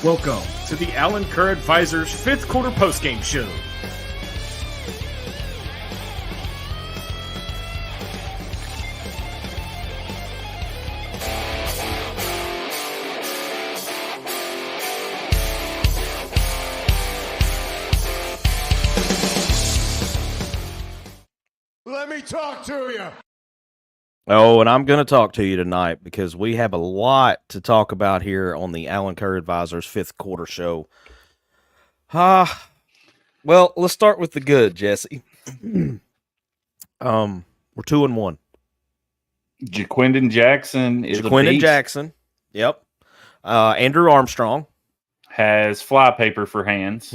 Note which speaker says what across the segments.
Speaker 1: Welcome to the Allen Kerr Advisors 5th Quarter Postgame Show.
Speaker 2: Let me talk to you.
Speaker 3: Oh, and I'm going to talk to you tonight because we have a lot to talk about here on the Allen Kerr Advisors 5th Quarter Show. Well, let's start with the good, Jesse. We're 2-1.
Speaker 4: Jaquindon Jackson is
Speaker 3: Jaquindon
Speaker 4: a beast.
Speaker 3: Jackson. Yep. Andrew Armstrong
Speaker 4: Has flypaper for hands.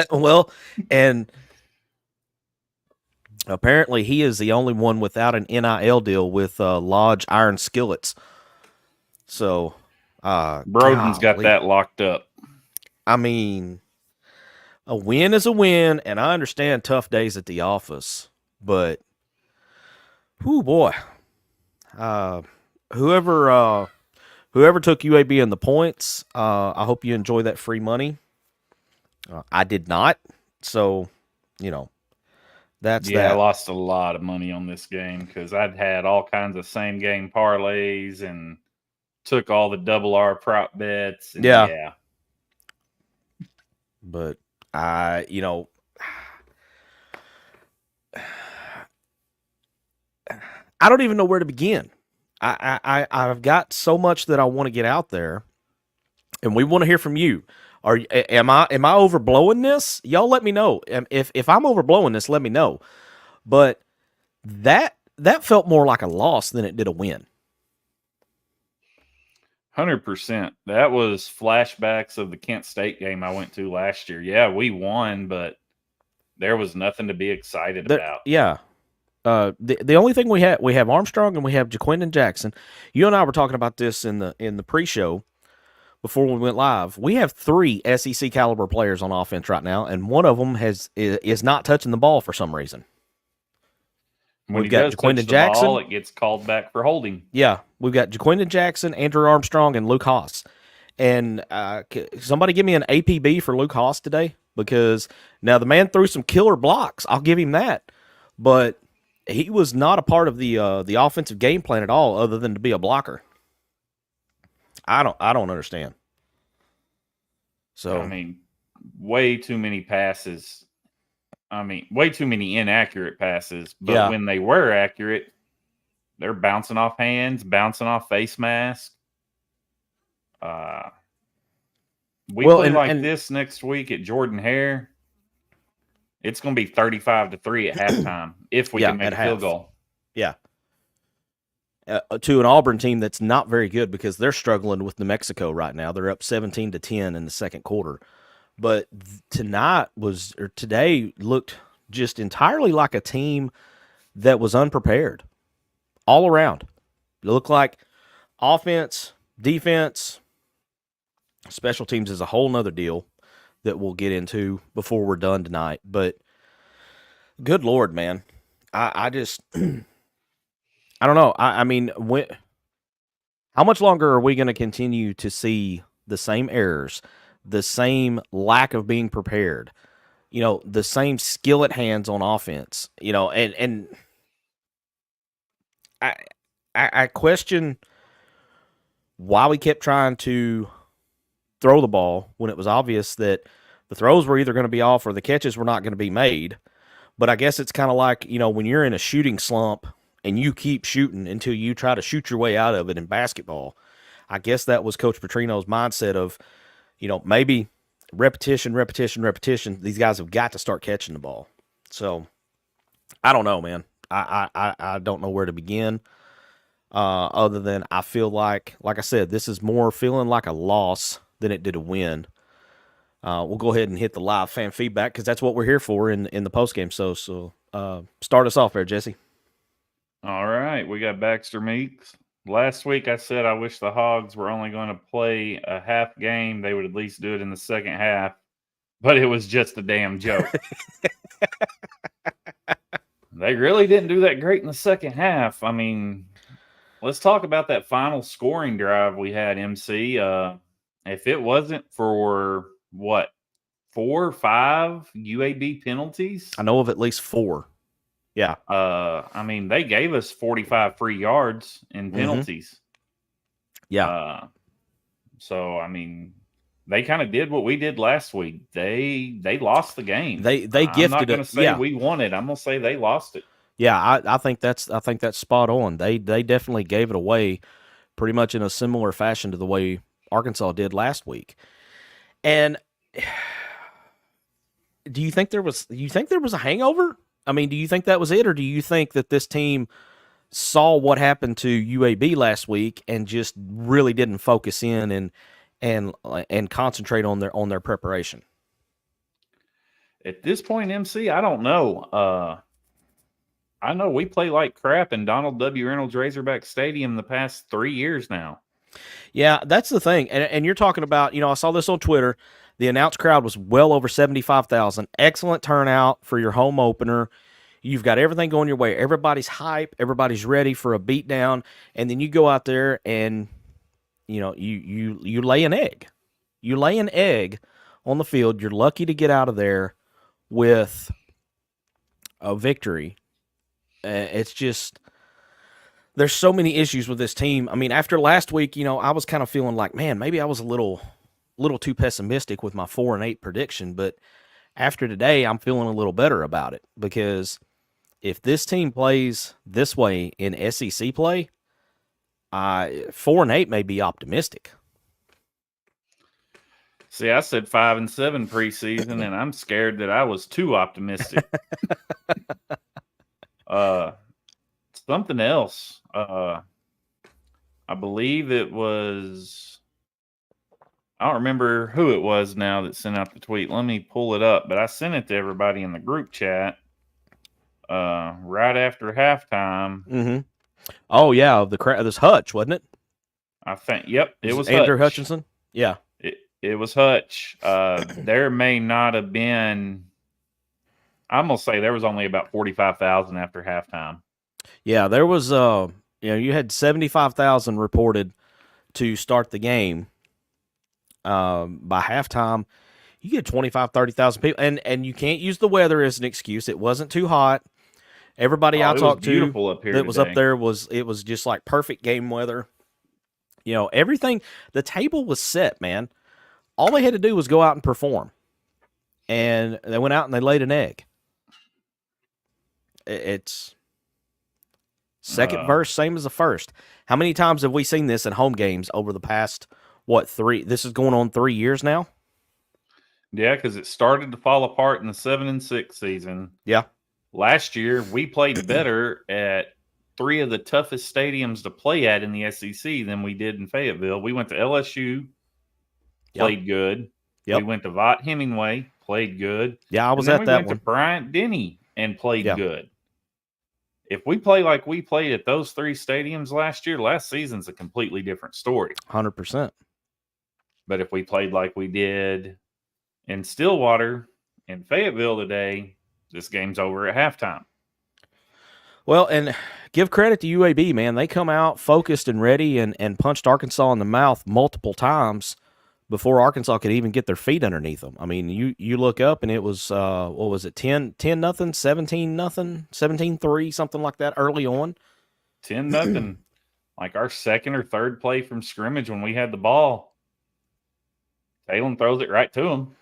Speaker 3: well, and apparently he is the only one without an NIL deal with Lodge Iron Skillets. So,
Speaker 4: Broden's got that locked up.
Speaker 3: I mean, a win is a win, and I understand tough days at the office, but, whoo boy, whoever took UAB in the points, I hope you enjoy that free money. I did not, so that's that.
Speaker 4: I lost a lot of money on this game because I'd had all kinds of same game parlays and took all the double R prop bets. And
Speaker 3: yeah. But I don't even know where to begin. I've got so much that I want to get out there, and we want to hear from you. Am I overblowing this? Y'all let me know. If I'm overblowing this, let me know. But that felt more like a loss than it did a win.
Speaker 4: 100%. That was flashbacks of the Kent State game I went to last year. Yeah, we won, but there was nothing to be excited about.
Speaker 3: Yeah. The only thing we have Armstrong and we have Jaquindon Jackson. You and I were talking about this in the pre-show before we went live. We have 3 SEC caliber players on offense right now, and one of them is not touching the ball for some reason.
Speaker 4: When
Speaker 3: we've got Jaquindon Jackson.
Speaker 4: Ball, it gets called back for holding.
Speaker 3: Yeah, we've got Jaquindon Jackson, Andrew Armstrong, and Luke Haas. And somebody give me an APB for Luke Haas today, because now the man threw some killer blocks. I'll give him that, but he was not a part of the offensive game plan at all, other than to be a blocker. I don't understand. So
Speaker 4: I mean, way too many passes. Way too many inaccurate passes. But when they were accurate, they're bouncing off hands, bouncing off face mask. We play this next week at Jordan Hare. It's going to be 35-3 at halftime if we can make a field goal.
Speaker 3: Yeah. To an Auburn team that's not very good because they're struggling with New Mexico right now. They're up 17-10 in the second quarter. But today looked just entirely like a team that was unprepared all around. It looked like offense, defense, special teams is a whole nother deal that we'll get into before we're done tonight. But good Lord, man. I just I don't know. I mean, how much longer are we going to continue to see the same errors, the same lack of being prepared, the same skill at hands on offense, and I question why we kept trying to throw the ball when it was obvious that the throws were either going to be off or the catches were not going to be made. But I guess it's kind of like, when you're in a shooting slump and you keep shooting until you try to shoot your way out of it in basketball. I guess that was Coach Petrino's mindset of, maybe repetition. These guys have got to start catching the ball. So I don't know, man. I don't know where to begin. Other than I feel like I said, this is more feeling like a loss than it did a win. We'll go ahead and hit the live fan feedback because that's what we're here for in the postgame. So start us off there, Jesse.
Speaker 4: All right, we got Baxter Meeks. Last week I said I wish the Hogs were only going to play a half game. They would at least do it in the second half, but it was just a damn joke. They really didn't do that great in the second half. I mean, let's talk about that final scoring drive we had, MC. if it wasn't for what, 4 or 5 UAB penalties,
Speaker 3: I know of at least 4. Yeah.
Speaker 4: I mean, they gave us 45 free yards in penalties.
Speaker 3: Yeah.
Speaker 4: So I mean, they kind of did what we did last week. They lost the game.
Speaker 3: They gifted
Speaker 4: I'm not going
Speaker 3: it.
Speaker 4: to say
Speaker 3: Yeah.
Speaker 4: we won it. I'm going to say they lost it.
Speaker 3: Yeah, I think that's spot on. They definitely gave it away pretty much in a similar fashion to the way Arkansas did last week. And do you think there was a hangover? I mean, do you think that was it, or do you think that this team saw what happened to UAB last week and just really didn't focus in and concentrate on their preparation?
Speaker 4: At this point, MC, I don't know. I know we play like crap in Donald W. Reynolds Razorback Stadium the past 3 years now.
Speaker 3: Yeah, that's the thing. And you're talking about, I saw this on Twitter. The announced crowd was well over 75,000. Excellent turnout for your home opener. You've got everything going your way. Everybody's hype. Everybody's ready for a beatdown. And then you go out there and, you lay an egg. You lay an egg on the field. You're lucky to get out of there with a victory. It's just, there's so many issues with this team. I mean, after last week, I was kind of feeling like, man, maybe I was a little too pessimistic with my 4-8 prediction. But after today, I'm feeling a little better about it, because if this team plays this way in SEC play, 4-8 may be optimistic.
Speaker 4: See, I said 5-7 preseason, and I'm scared that I was too optimistic. Something else. I believe it was, I don't remember who it was now that sent out the tweet. Let me pull it up, but I sent it to everybody in the group chat right after halftime.
Speaker 3: Mm-hmm. Oh yeah, this Hutch, wasn't it?
Speaker 4: I think. Yep, it was
Speaker 3: Andrew
Speaker 4: Hutch.
Speaker 3: Hutchinson. Yeah,
Speaker 4: it was Hutch. There may not have been. I'm gonna say there was only about 45,000 after halftime.
Speaker 3: Yeah, there was. You had 75,000 reported to start the game. By halftime, you get 25,000, 30,000 people, and you can't use the weather as an excuse. It wasn't too hot. Everybody I talked to that was up there was just like perfect game weather. Everything. The table was set, man. All they had to do was go out and perform, and they went out and they laid an egg. It's second verse, same as the first. How many times have we seen this in home games over the past, 3? This is going on 3 years now.
Speaker 4: Yeah, because it started to fall apart in the 7-6 season.
Speaker 3: Yeah. Last
Speaker 4: year, we played better at 3 of the toughest stadiums to play at in the SEC than we did in Fayetteville. We went to LSU, played good. Yep. We went to Vaught Hemingway, played good.
Speaker 3: Yeah, I was at that one.
Speaker 4: We went to Bryant-Denny and played good. If we play like we played at those 3 stadiums last year, last season's a completely different story.
Speaker 3: 100%.
Speaker 4: But if we played like we did in Stillwater, in Fayetteville today, this game's over at halftime.
Speaker 3: Well, and give credit to UAB, man. They come out focused and ready and punched Arkansas in the mouth multiple times before Arkansas could even get their feet underneath them. I mean, you look up and it was, 10-0, 17-0, 17-3, something like that early on.
Speaker 4: 10-0, like our second or third play from scrimmage when we had the ball. Talon throws it right to him.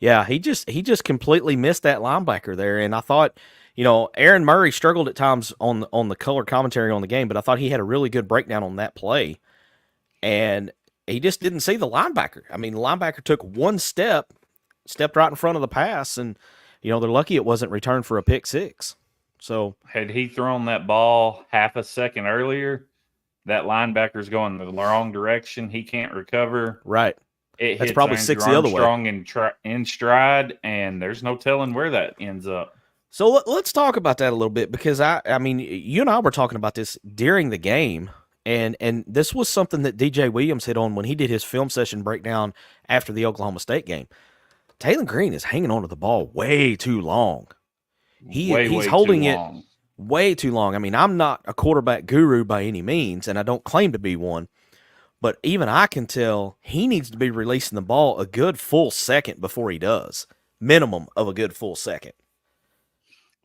Speaker 3: Yeah, he just completely missed that linebacker there, and I thought, Aaron Murray struggled at times on the color commentary on the game, but I thought he had a really good breakdown on that play, and he just didn't see the linebacker. I mean, the linebacker took one stepped right in front of the pass, and they're lucky it wasn't returned for a pick six. So
Speaker 4: had he thrown that ball half a second earlier, that linebacker's going the wrong direction. He can't recover.
Speaker 3: Right.
Speaker 4: That's probably 6 the other way. Strong in stride, and there's no telling where that ends up.
Speaker 3: So let's talk about that a little bit, because I mean, you and I were talking about this during the game, and this was something that DJ Williams hit on when he did his film session breakdown after the Oklahoma State game. Talon Green is hanging on to the ball way too long. He's holding it way too long. I mean, I'm not a quarterback guru by any means, and I don't claim to be one. But even I can tell he needs to be releasing the ball a good full second before he does. Minimum of a good full second.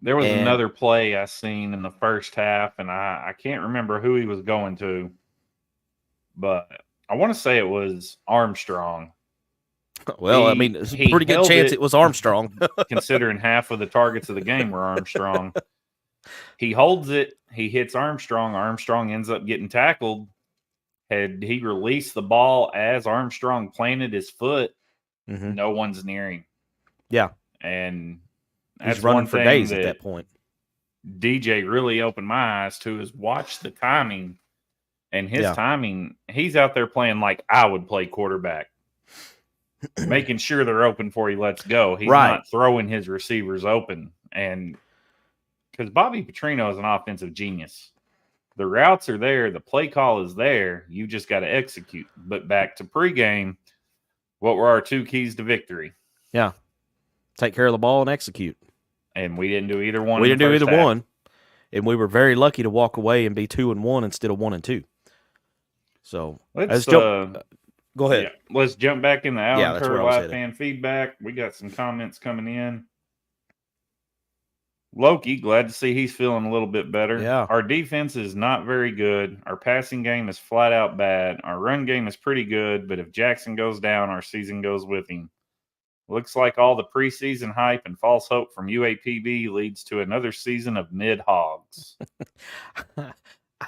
Speaker 4: There was another play I seen in the first half, and I can't remember who he was going to, but I want to say it was Armstrong.
Speaker 3: Well, it's a pretty good chance it was Armstrong.
Speaker 4: Considering half of the targets of the game were Armstrong. He holds it. He hits Armstrong. Armstrong ends up getting tackled. Had he released the ball as Armstrong planted his foot, no one's near him.
Speaker 3: Yeah.
Speaker 4: And that's
Speaker 3: he's running
Speaker 4: one
Speaker 3: for
Speaker 4: thing
Speaker 3: days at that point.
Speaker 4: DJ really opened my eyes to, is watch the timing. And his timing, he's out there playing like I would play quarterback. Making sure they're open before he lets go. He's not throwing his receivers open. And because Bobby Petrino is an offensive genius. The routes are there. The play call is there. You just got to execute. But back to pregame, what were our two keys to victory?
Speaker 3: Yeah. Take care of the ball and execute.
Speaker 4: And we didn't do either one.
Speaker 3: We didn't do either one. And we were very lucky to walk away and be 2-1 instead of 1-2. So
Speaker 4: let's
Speaker 3: go ahead.
Speaker 4: Yeah, let's jump back in the Allen Kerr live fan
Speaker 3: headed.
Speaker 4: feedback. We got some comments coming in. Loki, glad to see he's feeling a little bit better.
Speaker 3: Yeah.
Speaker 4: Our defense is not very good. Our passing game is flat out bad. Our run game is pretty good, but if Jackson goes down, our season goes with him. Looks like all the preseason hype and false hope from UAPB leads to another season of mid-hogs.
Speaker 3: I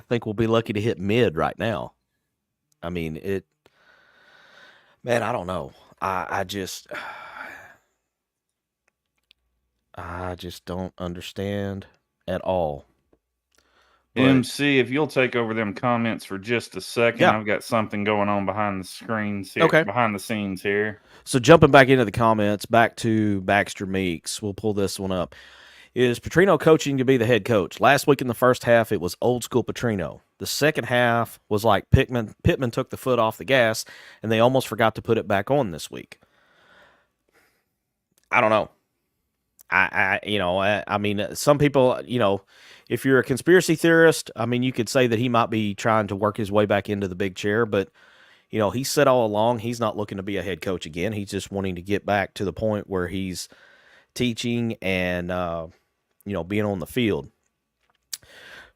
Speaker 3: think we'll be lucky to hit mid right now. Man, I don't know. I just don't understand at all. But,
Speaker 4: MC, if you'll take over them comments for just a second, I've got something going on behind the screens here, behind the scenes here.
Speaker 3: So jumping back into the comments, back to Baxter Meeks, we'll pull this one up. Is Petrino coaching to be the head coach? Last week in the first half, it was old school Petrino. The second half was like Pittman took the foot off the gas, and they almost forgot to put it back on this week. I don't know. I mean, some people, if you're a conspiracy theorist, you could say that he might be trying to work his way back into the big chair, but, he said all along he's not looking to be a head coach again. He's just wanting to get back to the point where he's teaching and, being on the field.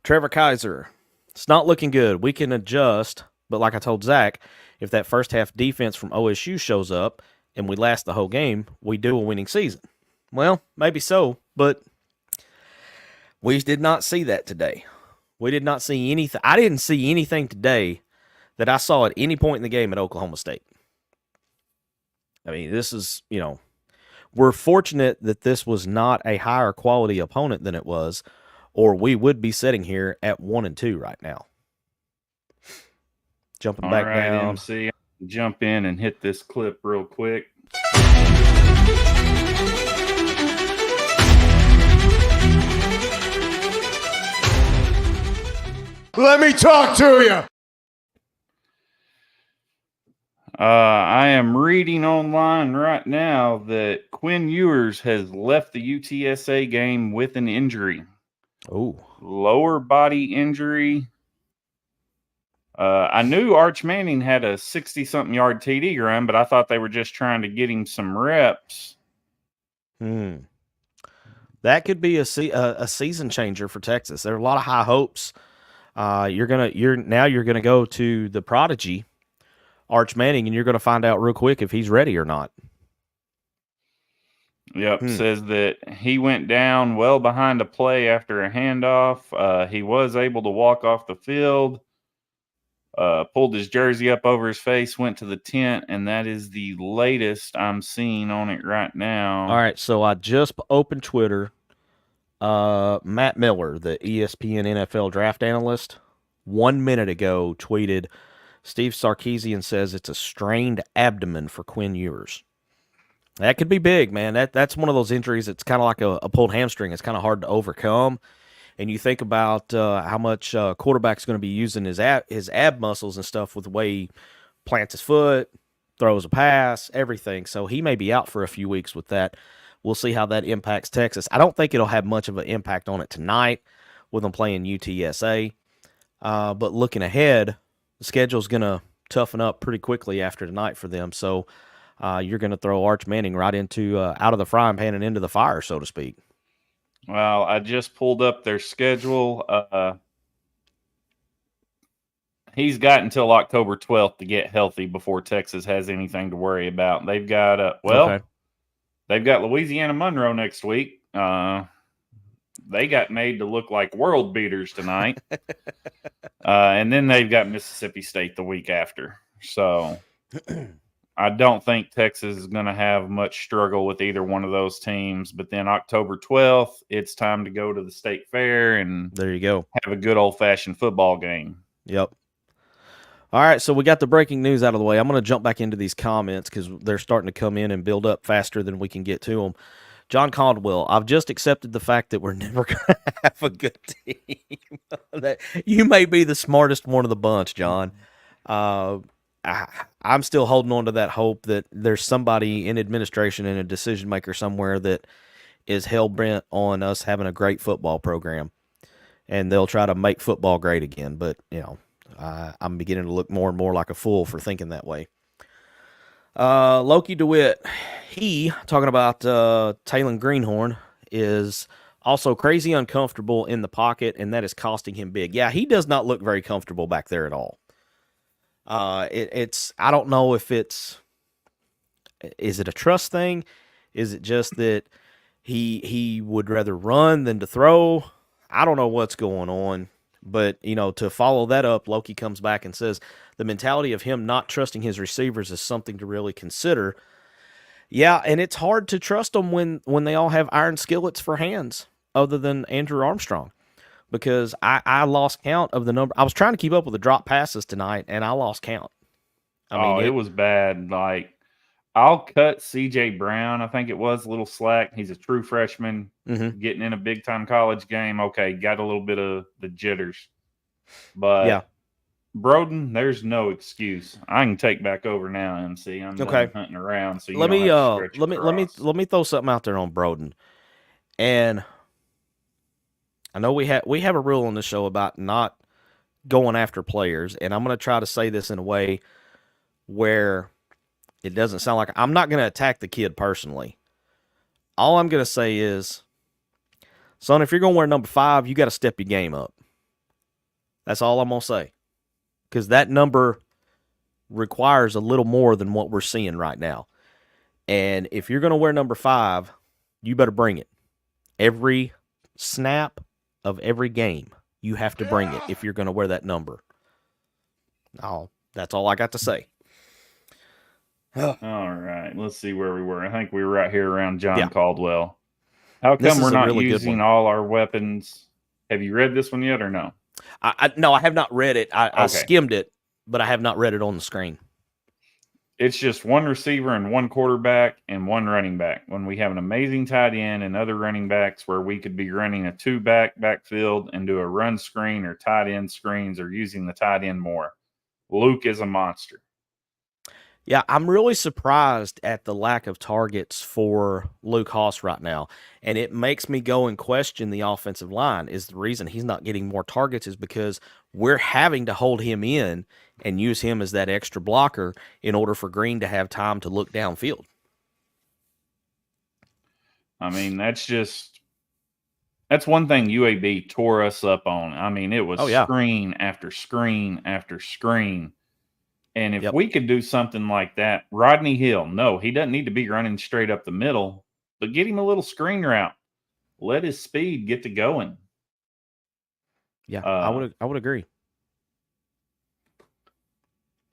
Speaker 3: Trevor Kaiser, it's not looking good. We can adjust, but like I told Zach, if that first half defense from OSU shows up and we last the whole game, we do a winning season. Well, maybe so, but we did not see that today. We did not see anything. I didn't see anything today that I saw at any point in the game at Oklahoma State. This is, we're fortunate that this was not a higher quality opponent than it was, or we would be sitting here at 1-2 right now. Jumping back down.
Speaker 4: MC, jump in and hit this clip real quick.
Speaker 2: Let me talk to you.
Speaker 4: I am reading online right now that Quinn Ewers has left the UTSA game with an injury.
Speaker 3: Oh,
Speaker 4: lower body injury. I knew Arch Manning had a 60-something yard TD run, but I thought they were just trying to get him some reps.
Speaker 3: That could be a season changer for Texas. There are a lot of high hopes. You're gonna go to the prodigy, Arch Manning, and you're gonna find out real quick if he's ready or not.
Speaker 4: Yep, says that he went down well behind a play after a handoff. He was able to walk off the field, pulled his jersey up over his face, went to the tent, and that is the latest I'm seeing on it right now.
Speaker 3: All right, so I just opened Twitter. Matt Miller, the ESPN NFL draft analyst, 1 minute ago tweeted, Steve Sarkisian says it's a strained abdomen for Quinn Ewers. That could be big, man. That's one of those injuries. It's kind of like a pulled hamstring. It's kind of hard to overcome. And you think about how much quarterback's going to be using his ab muscles and stuff with the way he plants his foot, throws a pass, everything. So he may be out for a few weeks with that. We'll see how that impacts Texas. I don't think it'll have much of an impact on it tonight with them playing UTSA. But looking ahead, the schedule's going to toughen up pretty quickly after tonight for them. So you're going to throw Arch Manning right into out of the frying pan and into the fire, so to speak.
Speaker 4: Well, I just pulled up their schedule. He's got until October 12th to get healthy before Texas has anything to worry about. They've got they've got Louisiana Monroe next week. They got made to look like world beaters tonight. And then they've got Mississippi State the week after. So I don't think Texas is going to have much struggle with either one of those teams. But then October 12th, it's time to go to the state fair and
Speaker 3: there you go.
Speaker 4: Have a good old-fashioned football game.
Speaker 3: Yep. All right, so we got the breaking news out of the way. I'm going to jump back into these comments because they're starting to come in and build up faster than we can get to them. John Caldwell, I've just accepted the fact that we're never going to have a good team. You may be the smartest one of the bunch, John. I'm still holding on to that hope that there's somebody in administration and a decision maker somewhere that is hell-bent on us having a great football program, and they'll try to make football great again. But, I'm beginning to look more and more like a fool for thinking that way. Loki DeWitt, he, talking about Talon Greenhorn, is also crazy uncomfortable in the pocket, and that is costing him big. Yeah, he does not look very comfortable back there at all. I don't know if is it a trust thing? Is it just that he would rather run than to throw? I don't know what's going on. But, to follow that up, Loki comes back and says the mentality of him not trusting his receivers is something to really consider. Yeah, and it's hard to trust them when they all have iron skillets for hands other than Andrew Armstrong, because I lost count of the number. I was trying to keep up with the drop passes tonight, and I lost count.
Speaker 4: It was bad. Like, I'll cut CJ Brown. I think it was a little slack. He's a true freshman getting in a big-time college game. Okay, got a little bit of the jitters. But yeah. Broden, there's no excuse. I can take back over now, MC. I'm done hunting around. So let
Speaker 3: me throw something out there on Broden. And I know we have a rule on the show about not going after players, and I'm going to try to say this in a way where it doesn't sound like I'm not going to attack the kid personally. All I'm going to say is, son, if you're going to wear number 5, you got to step your game up. That's all I'm going to say. Because that number requires a little more than what we're seeing right now. And if you're going to wear number 5, you better bring it. Every snap of every game, you have to bring it if you're going to wear that number. Oh, that's all I got to say.
Speaker 4: All right, let's see where we were. I think we were right here around John Caldwell. How come we're not really using all our weapons? Have you read this one yet or no?
Speaker 3: No, I have not read it. I skimmed it, but I have not read it on the screen.
Speaker 4: It's just one receiver and one quarterback and one running back. When we have an amazing tight end and other running backs where we could be running a 2-back backfield and do a run screen or tight end screens or using the tight end more. Luke is a monster.
Speaker 3: Yeah, I'm really surprised at the lack of targets for Luke Haas right now. And it makes me go and question the offensive line. Is the reason he's not getting more targets is because we're having to hold him in and use him as that extra blocker in order for Green to have time to look downfield.
Speaker 4: I mean, that's one thing UAB tore us up on. I mean, it was screen after screen after screen. And if we could do something like that, Rodney Hill, no, he doesn't need to be running straight up the middle, but get him a little screen route. Let his speed get to going.
Speaker 3: Yeah, I would agree.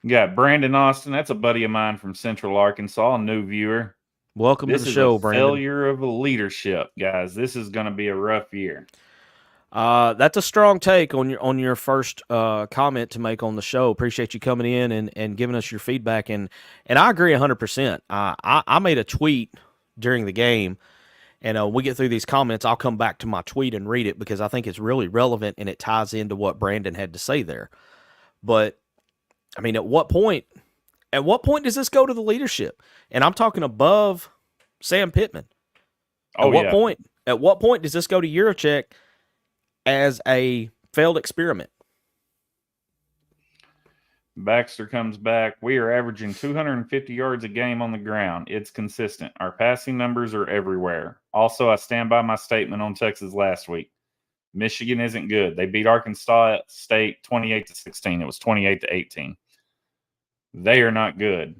Speaker 4: You got Brandon Austin. That's a buddy of mine from Central Arkansas, a new viewer.
Speaker 3: Welcome to the show, Brandon.
Speaker 4: Failure of leadership, guys. This is going to be a rough year.
Speaker 3: That's a strong take on your first comment to make on the show. Appreciate you coming in and giving us your feedback, and I agree 100%. I made a tweet during the game, and we get through these comments. I'll come back to my tweet and read it because I think it's really relevant and it ties into what Brandon had to say there. But I mean, at what point does this go to the leadership? And I'm talking above Sam Pittman. At what point does this go to Yurachek as a failed experiment?
Speaker 4: Baxter comes back. We are averaging 250 yards a game on the ground. It's consistent. Our passing numbers are everywhere. Also, I stand by my statement on Texas last week. Michigan isn't good. They beat Arkansas State 28-16. It was 28-18. They are not good.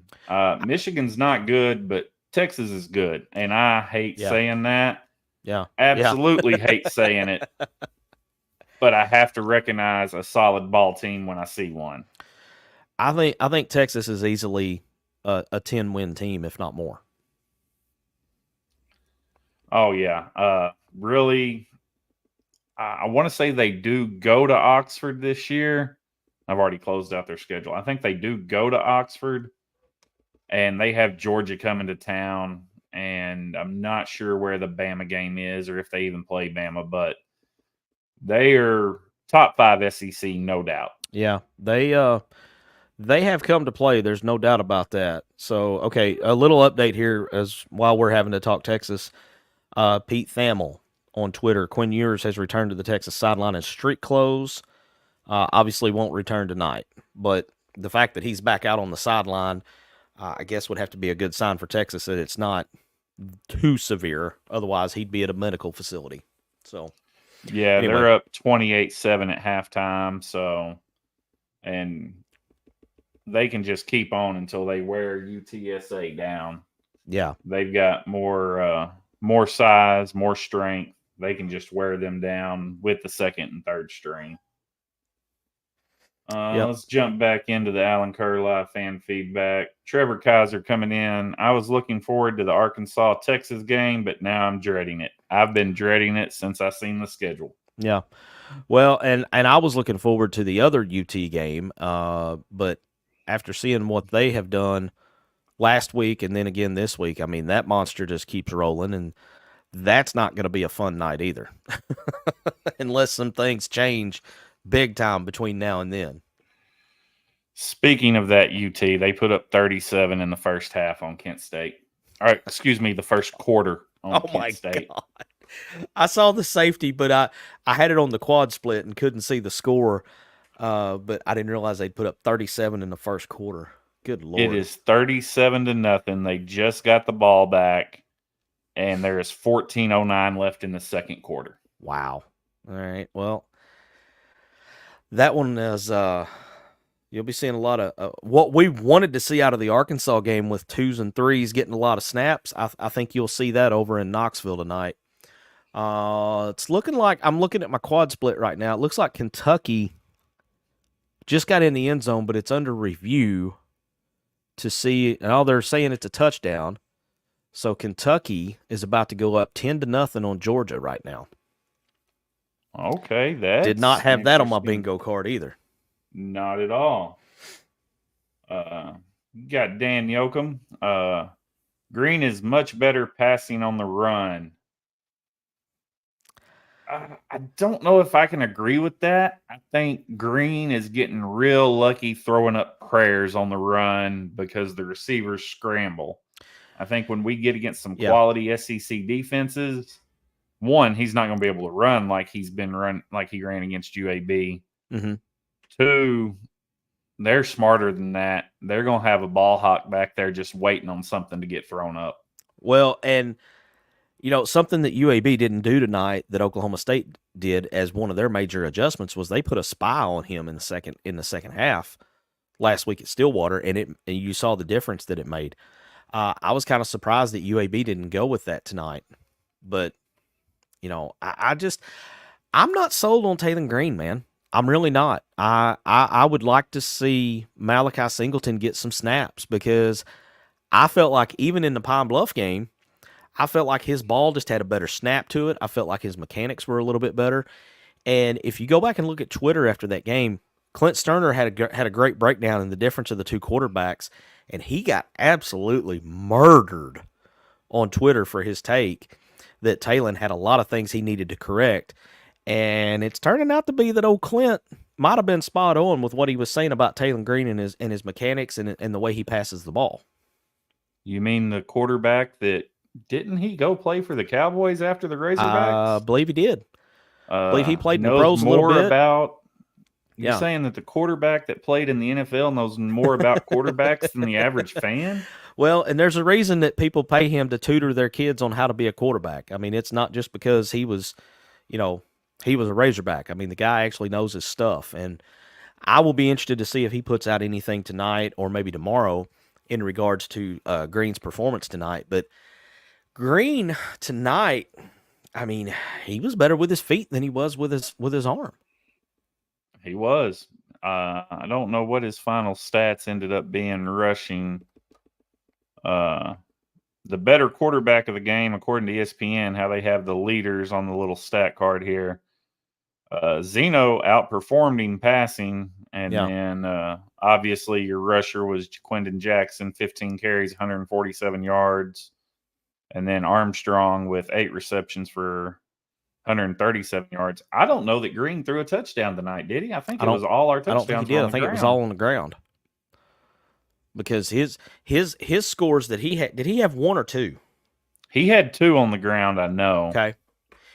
Speaker 4: Michigan's not good, but Texas is good. And I hate saying that.
Speaker 3: Yeah.
Speaker 4: Absolutely hate saying it. But I have to recognize a solid ball team when I see one.
Speaker 3: I think Texas is easily a 10-win team, if not more.
Speaker 4: Oh, yeah. Really, I want to say they do go to Oxford this year. I've already closed out their schedule. I think they do go to Oxford, and they have Georgia coming to town, and I'm not sure where the Bama game is or if they even play Bama, but they are top 5 SEC, no doubt.
Speaker 3: Yeah, they have come to play. There's no doubt about that. So, okay, a little update here as while we're having to talk Texas. Pete Thamel on Twitter. Quinn Ewers has returned to the Texas sideline in street clothes. Obviously won't return tonight, but the fact that he's back out on the sideline, I guess would have to be a good sign for Texas that it's not too severe. Otherwise, he'd be at a medical facility. So,
Speaker 4: yeah, anyway. They're up 28-7 at halftime. So, and they can just keep on until they wear UTSA down.
Speaker 3: Yeah,
Speaker 4: they've got more size, more strength. They can just wear them down with the second and third string. Let's jump back into the Allen Kerr live fan feedback. Trevor Kaiser coming in. I was looking forward to the Arkansas-Texas game, but now I'm dreading it. I've been dreading it since I seen the schedule.
Speaker 3: Yeah. Well, and I was looking forward to the other UT game, but after seeing what they have done last week and then again this week, I mean, that monster just keeps rolling, and that's not going to be a fun night either unless some things change big time between now and then.
Speaker 4: Speaking of that UT, they put up 37 in the first half on Kent State. All right, excuse me, the first quarter on Kent State.
Speaker 3: God. I saw the safety, but I had it on the quad split and couldn't see the score, but I didn't realize they'd put up 37 in the first quarter. Good Lord.
Speaker 4: It is 37-0. They just got the ball back, and there is 14:09 left in the second quarter.
Speaker 3: Wow. All right, well, that one is you'll be seeing a lot of what we wanted to see out of the Arkansas game with 2s and 3s getting a lot of snaps. I think you'll see that over in Knoxville tonight. It's looking like I'm looking at my quad split right now. It looks like Kentucky just got in the end zone, but it's under review to see. Oh, they're saying it's a touchdown. So Kentucky is about to go up 10-0 on Georgia right now.
Speaker 4: Okay, that
Speaker 3: did not have that on my bingo card either.
Speaker 4: Not at all. You got Dan Yoakum. Green is much better passing on the run. I don't know if I can agree with that. I think Green is getting real lucky throwing up prayers on the run because the receivers scramble. I think when we get against some quality SEC defenses, one, he's not going to be able to run like he ran against UAB.
Speaker 3: Mm-hmm.
Speaker 4: Two, they're smarter than that. They're going to have a ball hawk back there just waiting on something to get thrown up.
Speaker 3: Well, and you know, something that UAB didn't do tonight that Oklahoma State did as one of their major adjustments was they put a spy on him in the second half last week at Stillwater, and you saw the difference that it made. I was kind of surprised that UAB didn't go with that tonight, but you know, I'm not sold on Taylor Green, man. I'm really not. I would like to see Malachi Singleton get some snaps because I felt like even in the Pine Bluff game, I felt like his ball just had a better snap to it. I felt like his mechanics were a little bit better. And if you go back and look at Twitter after that game, Clint Sterner had a great breakdown in the difference of the two quarterbacks, and he got absolutely murdered on Twitter for his take that Taylor had a lot of things he needed to correct. And it's turning out to be that old Clint might have been spot on with what he was saying about Taylor Green and his mechanics and the way he passes the ball.
Speaker 4: You mean the quarterback that didn't he go play for the Cowboys after the Razorbacks?
Speaker 3: I believe he did. I believe he played in the pros a little bit.
Speaker 4: You're saying that the quarterback that played in the NFL knows more about quarterbacks than the average fan?
Speaker 3: Well, and there's a reason that people pay him to tutor their kids on how to be a quarterback. I mean, it's not just because he was a Razorback. I mean, the guy actually knows his stuff. And I will be interested to see if he puts out anything tonight or maybe tomorrow in regards to Green's performance tonight. But Green tonight, I mean, he was better with his feet than he was with his arm.
Speaker 4: He was. I don't know what his final stats ended up being rushing. The better quarterback of the game, according to ESPN, how they have the leaders on the little stat card here. Zeno outperformed him passing, and then obviously your rusher was Jaquindon Jackson, 15 carries, 147 yards. And then Armstrong with 8 receptions for 137 yards. I don't know that Green threw a touchdown tonight, did he? I think it was all our touchdowns.
Speaker 3: I don't think he did. I think it was all on the ground. Because his scores that he had, did he have 1 or 2?
Speaker 4: He had 2 on the ground, I know.
Speaker 3: Okay.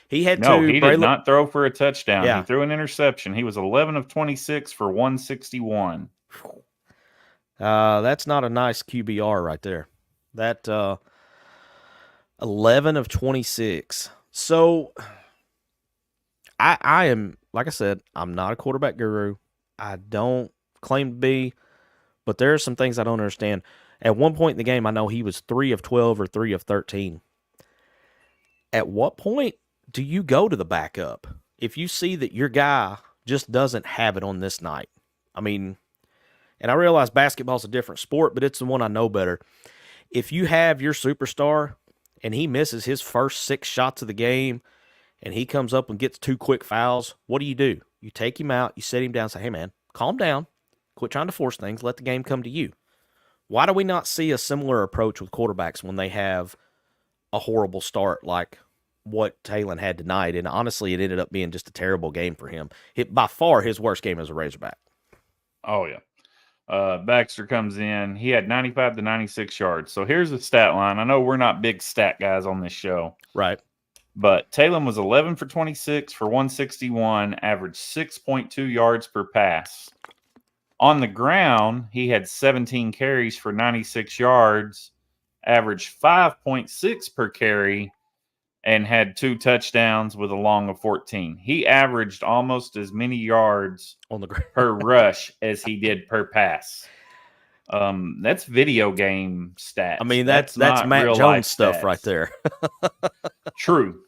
Speaker 3: He had 2.
Speaker 4: No, he did not throw for a touchdown.
Speaker 3: Yeah.
Speaker 4: He threw an interception. He was 11 of 26 for 161.
Speaker 3: That's not a nice QBR right there. That 11 of 26. So I am, like I said, I'm not a quarterback guru. I don't claim to be, but there are some things I don't understand. At one point in the game, I know he was 3 of 12 or 3 of 13. At what point do you go to the backup if you see that your guy just doesn't have it on this night? I mean, and I realize basketball's a different sport, but it's the one I know better. If you have your superstar and he misses his first 6 shots of the game and he comes up and gets 2 quick fouls, what do? You take him out, you set him down, say, hey, man, calm down. Quit trying to force things. Let the game come to you. Why do we not see a similar approach with quarterbacks when they have a horrible start like what Talon had tonight? And honestly, it ended up being just a terrible game for him. By far his worst game as a Razorback.
Speaker 4: Oh, yeah. Baxter comes in. He had 95 to 96 yards. So here's the stat line. I know we're not big stat guys on this show.
Speaker 3: Right.
Speaker 4: But Talon was 11 for 26 for 161, averaged 6.2 yards per pass. On the ground, he had 17 carries for 96 yards, averaged 5.6 per carry, and had 2 touchdowns with a long of 14. He averaged almost as many yards
Speaker 3: on the ground
Speaker 4: per rush as he did per pass. That's video game stats.
Speaker 3: I mean, that's Matt Jones stuff right there.
Speaker 4: True.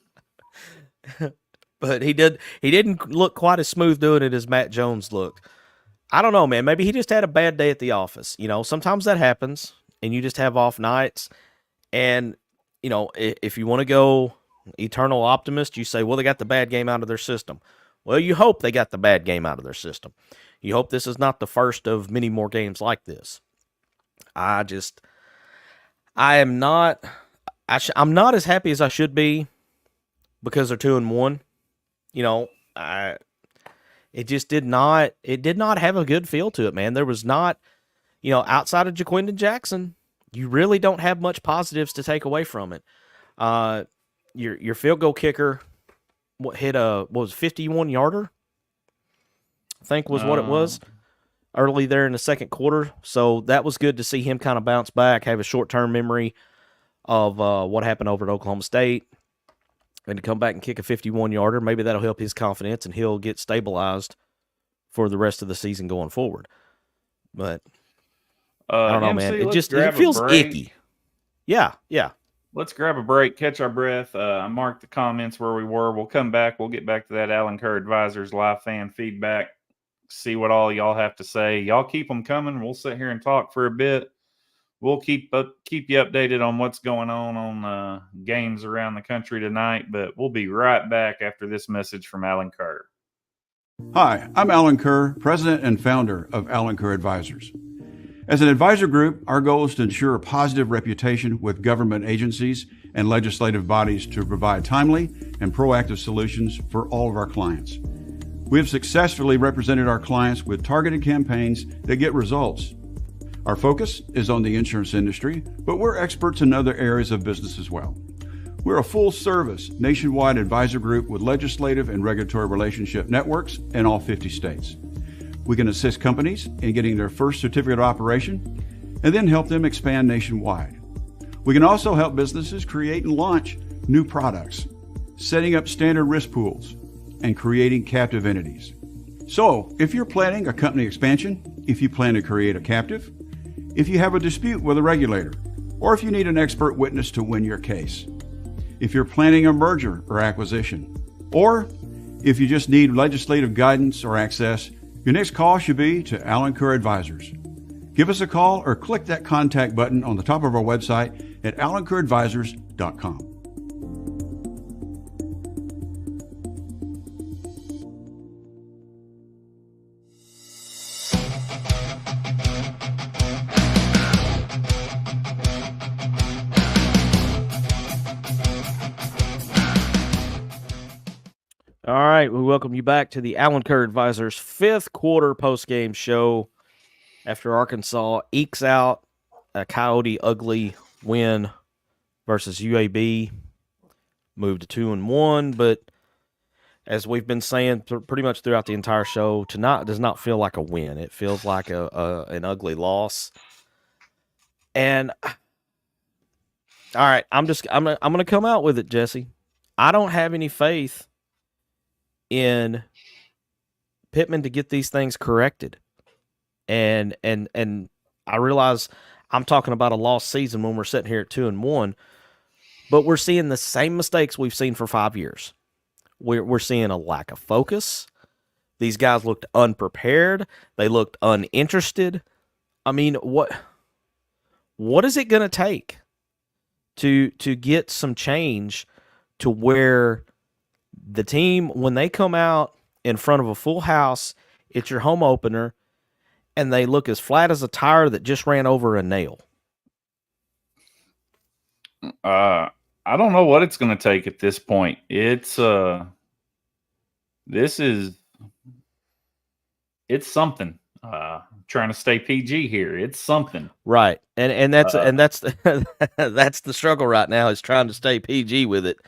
Speaker 3: But he didn't look quite as smooth doing it as Matt Jones looked. I don't know, man. Maybe he just had a bad day at the office. You know, sometimes that happens, and you just have off nights. And, you know, if you want to go eternal optimist, you say, well, they got the bad game out of their system. Well, you hope they got the bad game out of their system. You hope this is not the first of many more games like this. I'm not as happy as I should be because they're 2-1. You know, it did not have a good feel to it, man. There was not, you know, outside of Jaquindon Jackson, you really don't have much positives to take away from it. Your field goal kicker hit what was 51-yarder? I think was what it was early there in the second quarter. So that was good to see him kind of bounce back, have a short-term memory of what happened over at Oklahoma State, and to come back and kick a 51-yarder. Maybe that'll help his confidence and he'll get stabilized for the rest of the season going forward. But I don't know, man. It feels icky. Yeah.
Speaker 4: Let's grab a break, catch our breath. I marked the comments where we were. We'll come back. We'll get back to that Allen Kerr Advisors live fan feedback, see what all y'all have to say. Y'all keep them coming. We'll sit here and talk for a bit. We'll keep you updated on what's going on games around the country tonight, but we'll be right back after this message from Allen Kerr.
Speaker 5: Hi, I'm Allen Kerr, president and founder of Allen Kerr Advisors. As an advisor group, our goal is to ensure a positive reputation with government agencies and legislative bodies to provide timely and proactive solutions for all of our clients. We have successfully represented our clients with targeted campaigns that get results. Our focus is on the insurance industry, but we're experts in other areas of business as well. We're a full-service, nationwide advisor group with legislative and regulatory relationship networks in all 50 states. We can assist companies in getting their first certificate of operation and then help them expand nationwide. We can also help businesses create and launch new products, setting up standard risk pools, and creating captive entities. So, if you're planning a company expansion, if you plan to create a captive, if you have a dispute with a regulator, or if you need an expert witness to win your case, if you're planning a merger or acquisition, or if you just need legislative guidance or access, your next call should be to Allen Kerr Advisors. Give us a call or click that contact button on the top of our website at allenkerradvisors.com.
Speaker 3: All right, we welcome you back to the Allen Kerr Advisors fifth quarter postgame show after Arkansas ekes out a Coyote ugly win versus UAB, moved to 2-1, but as we've been saying pretty much throughout the entire show, tonight does not feel like a win. It feels like an ugly loss. And all right, I'm gonna come out with it, Jesse. I don't have any faith in Pittman to get these things corrected. And I realize I'm talking about a lost season when we're sitting here at 2-1, but we're seeing the same mistakes we've seen for 5 years. We're seeing a lack of focus. These guys looked unprepared. They looked uninterested. I mean, what is it going to take to get some change to where the team, when they come out in front of a full house, it's your home opener, and they look as flat as a tire that just ran over a nail?
Speaker 4: I don't know what it's going to take at this point. It's something. Trying to stay PG here. It's something.
Speaker 3: Right. And that's that's the struggle right now, is trying to stay PG with it.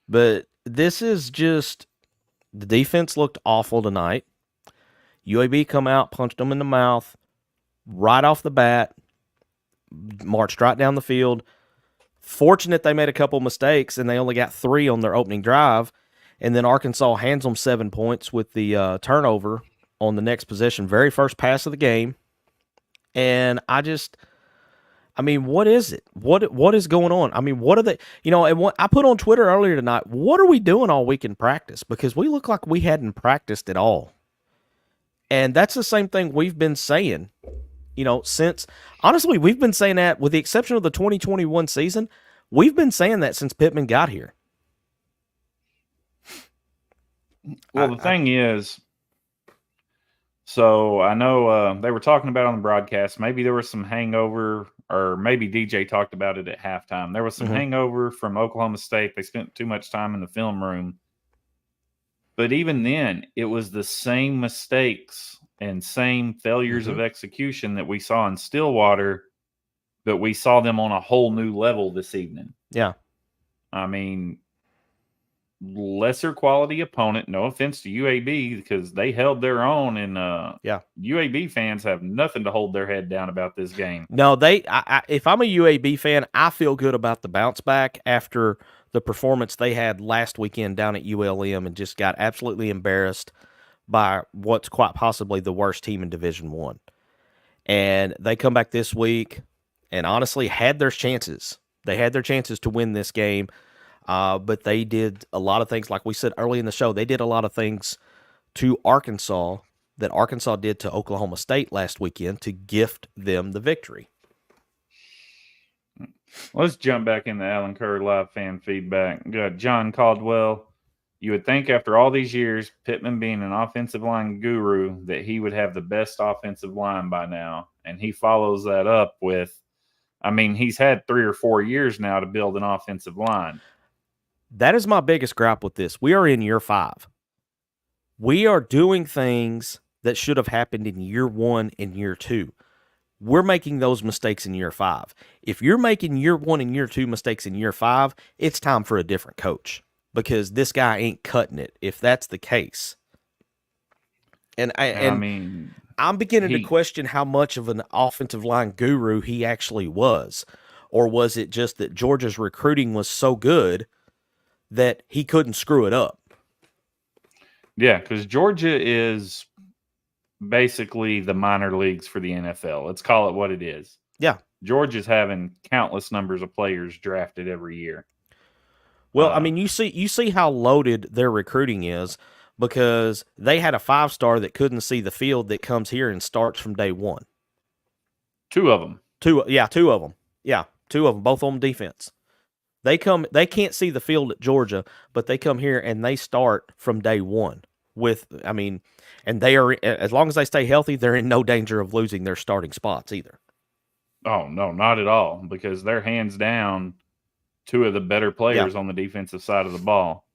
Speaker 3: But this is just, the defense looked awful tonight. UAB come out, punched them in the mouth right off the bat, marched right down the field. Fortunate they made a couple mistakes, and they only got 3 on their opening drive. And then Arkansas hands them 7 points with the turnover on the next possession, very first pass of the game. And I mean, what is it? What is going on? I mean, what are they? And I put on Twitter earlier tonight, what are we doing all week in practice? Because we look like we hadn't practiced at all. And that's the same thing we've been saying, since, honestly, we've been saying that, with the exception of the 2021 season, we've been saying that since Pittman got here.
Speaker 4: Well, the thing is, so I know they were talking about on the broadcast, maybe there was some hangover, or maybe DJ talked about it at halftime. There was some hangover from Oklahoma State. They spent too much time in the film room. But even then, it was the same mistakes and same failures of execution that we saw in Stillwater, but we saw them on a whole new level this evening.
Speaker 3: Yeah.
Speaker 4: I mean, lesser quality opponent. No offense to UAB, because they held their own, and UAB fans have nothing to hold their head down about this game.
Speaker 3: No, if I'm a UAB fan, I feel good about the bounce back after the performance they had last weekend down at ULM and just got absolutely embarrassed by what's quite possibly the worst team in Division I. And they come back this week and honestly had their chances. They had their chances to win this game. But they did a lot of things, like we said early in the show, they did a lot of things to Arkansas that Arkansas did to Oklahoma State last weekend to gift them the victory.
Speaker 4: Let's jump back into Allen Kerr live fan feedback. We got John Caldwell. You would think after all these years, Pittman being an offensive line guru, that he would have the best offensive line by now. And he follows that up with, he's had 3 or 4 years now to build an offensive line.
Speaker 3: That is my biggest gripe with this. We are in year 5. We are doing things that should have happened in year 1 and year 2. We're making those mistakes in year 5. If you're making year 1 and year 2 mistakes in year 5, it's time for a different coach, because this guy ain't cutting it if that's the case. And
Speaker 4: I mean,
Speaker 3: I'm beginning to question how much of an offensive line guru he actually was. Or was it just that Georgia's recruiting was so good that he couldn't screw it up?
Speaker 4: Yeah, because Georgia is basically the minor leagues for the NFL. Let's call it what it is.
Speaker 3: Yeah.
Speaker 4: Georgia's having countless numbers of players drafted every year.
Speaker 3: Well, I mean, you see how loaded their recruiting is, because they had a 5-star that couldn't see the field that comes here and starts from day one.
Speaker 4: 2 of them.
Speaker 3: 2 of them. Yeah, 2 of them, both on defense. They can't see the field at Georgia, but they come here and they start from day one and they are, as long as they stay healthy, they're in no danger of losing their starting spots either.
Speaker 4: Oh, no, not at all, because they're hands down 2 of the better players on the defensive side of the ball.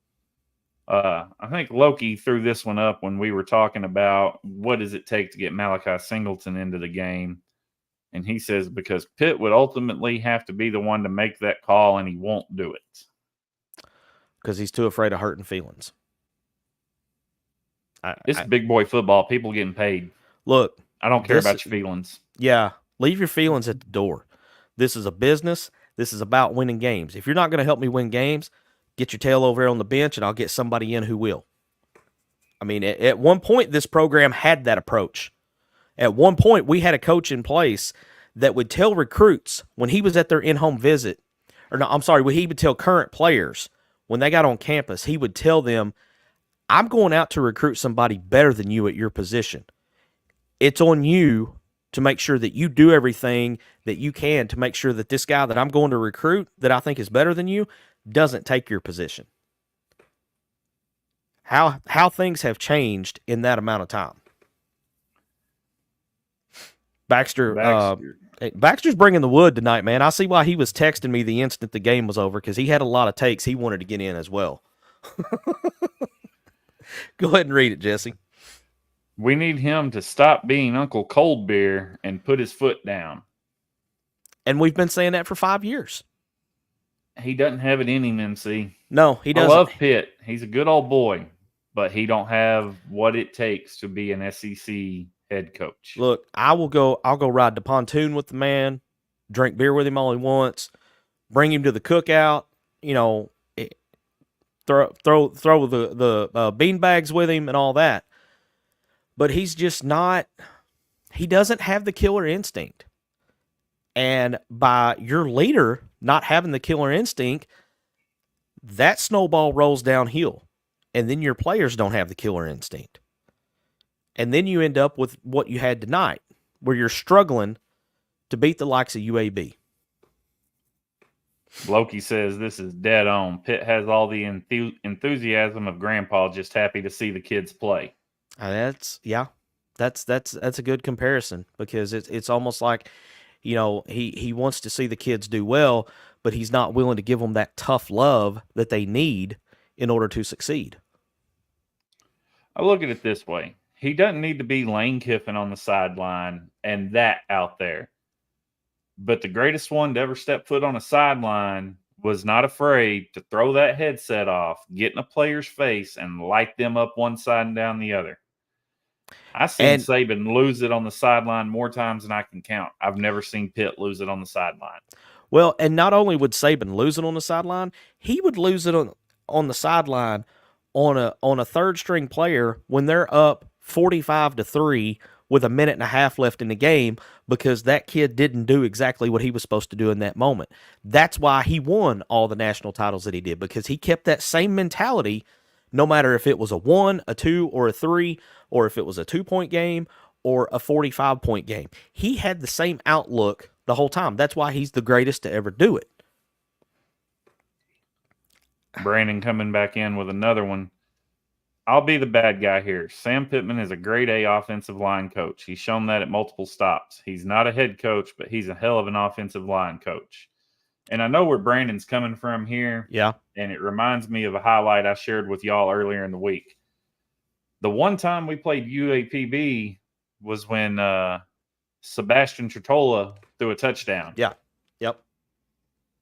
Speaker 4: I think Loki threw this one up when we were talking about what does it take to get Malachi Singleton into the game. And he says because Pitt would ultimately have to be the one to make that call, and he won't do it.
Speaker 3: Because he's too afraid of hurting feelings.
Speaker 4: It's big boy football. People getting paid.
Speaker 3: Look.
Speaker 4: I don't care about your feelings.
Speaker 3: Yeah. Leave your feelings at the door. This is a business. This is about winning games. If you're not going to help me win games, get your tail over there on the bench, and I'll get somebody in who will. I mean, at one point, this program had that approach. At one point, we had a coach in place that would tell recruits when he was at their in-home visit, when he would tell current players when they got on campus, he would tell them, I'm going out to recruit somebody better than you at your position. It's on you to make sure that you do everything that you can to make sure that this guy that I'm going to recruit that I think is better than you doesn't take your position. How things have changed in that amount of time. Baxter's bringing the wood tonight, man. I see why he was texting me the instant the game was over, because he had a lot of takes he wanted to get in as well. Go ahead and read it, Jesse.
Speaker 4: We need him to stop being Uncle Cold Beer and put his foot down.
Speaker 3: And we've been saying that for 5 years.
Speaker 4: He doesn't have it in him, MC.
Speaker 3: No, he doesn't.
Speaker 4: I love Pitt. He's a good old boy, but he don't have what it takes to be an SEC head coach.
Speaker 3: Look, I'll go ride the pontoon with the man, drink beer with him all he wants, bring him to the cookout, throw the bean bags with him and all that. But he's just not, he doesn't have the killer instinct. And by your leader not having the killer instinct, that snowball rolls downhill. And then your players don't have the killer instinct. And then you end up with what you had tonight, where you're struggling to beat the likes of UAB.
Speaker 4: Loki says this is dead on. Pitt has all the enthusiasm of grandpa, just happy to see the kids play. That's
Speaker 3: a good comparison, because it's almost like, he wants to see the kids do well, but he's not willing to give them that tough love that they need in order to succeed.
Speaker 4: I look at it this way. He doesn't need to be Lane Kiffin on the sideline and that out there. But the greatest one to ever step foot on a sideline was not afraid to throw that headset off, get in a player's face, and light them up one side and down the other. I've seen Saban lose it on the sideline more times than I can count. I've never seen Pitt lose it on the sideline.
Speaker 3: Well, and not only would Saban lose it on the sideline, he would lose it on the sideline on a third-string player when they're up 45-3 with a minute and a half left in the game, because that kid didn't do exactly what he was supposed to do in that moment. That's why he won all the national titles that he did, because he kept that same mentality no matter if it was a 1, a 2, or a 3, or if it was a 2-point game or a 45-point game. He had the same outlook the whole time. That's why he's the greatest to ever do it.
Speaker 4: Brandon coming back in with another one. I'll be the bad guy here. Sam Pittman is a grade A offensive line coach. He's shown that at multiple stops. He's not a head coach, but he's a hell of an offensive line coach. And I know where Brandon's coming from here.
Speaker 3: Yeah.
Speaker 4: And it reminds me of a highlight I shared with y'all earlier in the week. The one time we played UAPB was when Sebastian Tretola threw a touchdown.
Speaker 3: Yeah. Yep.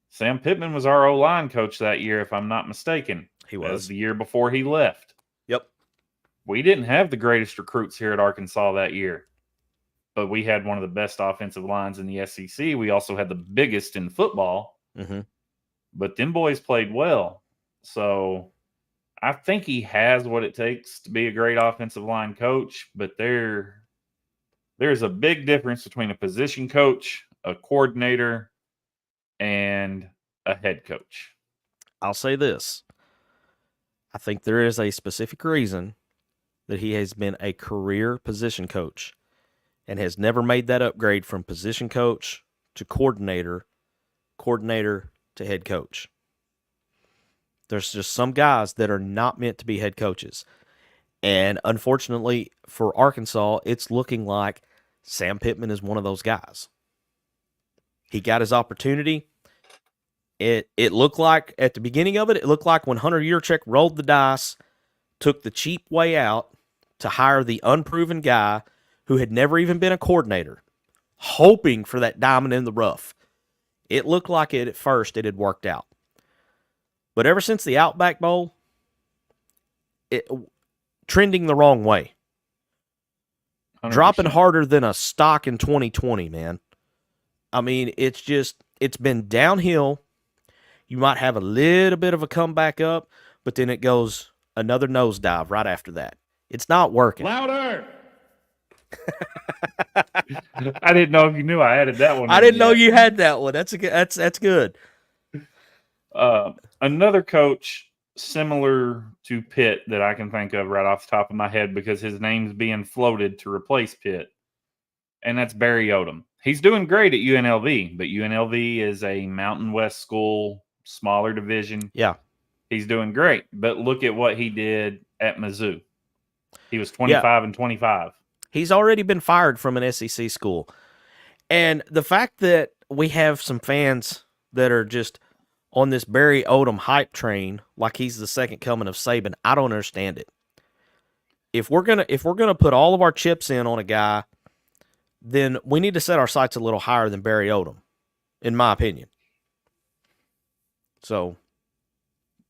Speaker 4: Sam Pittman was our O-line coach that year, if I'm not mistaken.
Speaker 3: He was.
Speaker 4: The year before he left.
Speaker 3: Yep.
Speaker 4: we didn't have the greatest recruits here at Arkansas that year, but we had one of the best offensive lines in the SEC. We also had the biggest in football, but them boys played well. So I think he has what it takes to be a great offensive line coach, but there's a big difference between a position coach, a coordinator, and a head coach.
Speaker 3: I'll say this. I think there is a specific reason that he has been a career position coach and has never made that upgrade from position coach to coordinator to head coach. There's just some guys that are not meant to be head coaches. And unfortunately for Arkansas, it's looking like Sam Pittman is one of those guys. He got his opportunity. It looked like, at the beginning of it, it looked like when Hunter Yurchek rolled the dice, took the cheap way out to hire the unproven guy who had never even been a coordinator, hoping for that diamond in the rough. It looked like it at first it had worked out. But ever since the Outback Bowl, trending the wrong way.
Speaker 4: 100%.
Speaker 3: Dropping harder than a stock in 2020, man. I mean, it's been downhill. You might have a little bit of a comeback up, but then it goes another nosedive right after that. It's not working.
Speaker 2: Louder!
Speaker 4: I didn't know if you knew I added that one.
Speaker 3: I didn't know you had that one. That's good.
Speaker 4: Another coach similar to Pitt that I can think of right off the top of my head because his name's being floated to replace Pitt, and that's Barry Odom. He's doing great at UNLV, but UNLV is a Mountain West school, smaller division.
Speaker 3: Yeah.
Speaker 4: He's doing great, but look at what he did at Mizzou. He was 25-25.
Speaker 3: He's already been fired from an SEC school. And the fact that we have some fans that are just on this Barry Odom hype train like he's the second coming of Saban, I don't understand it. If we're gonna put all of our chips in on a guy, then we need to set our sights a little higher than Barry Odom, in my opinion. So,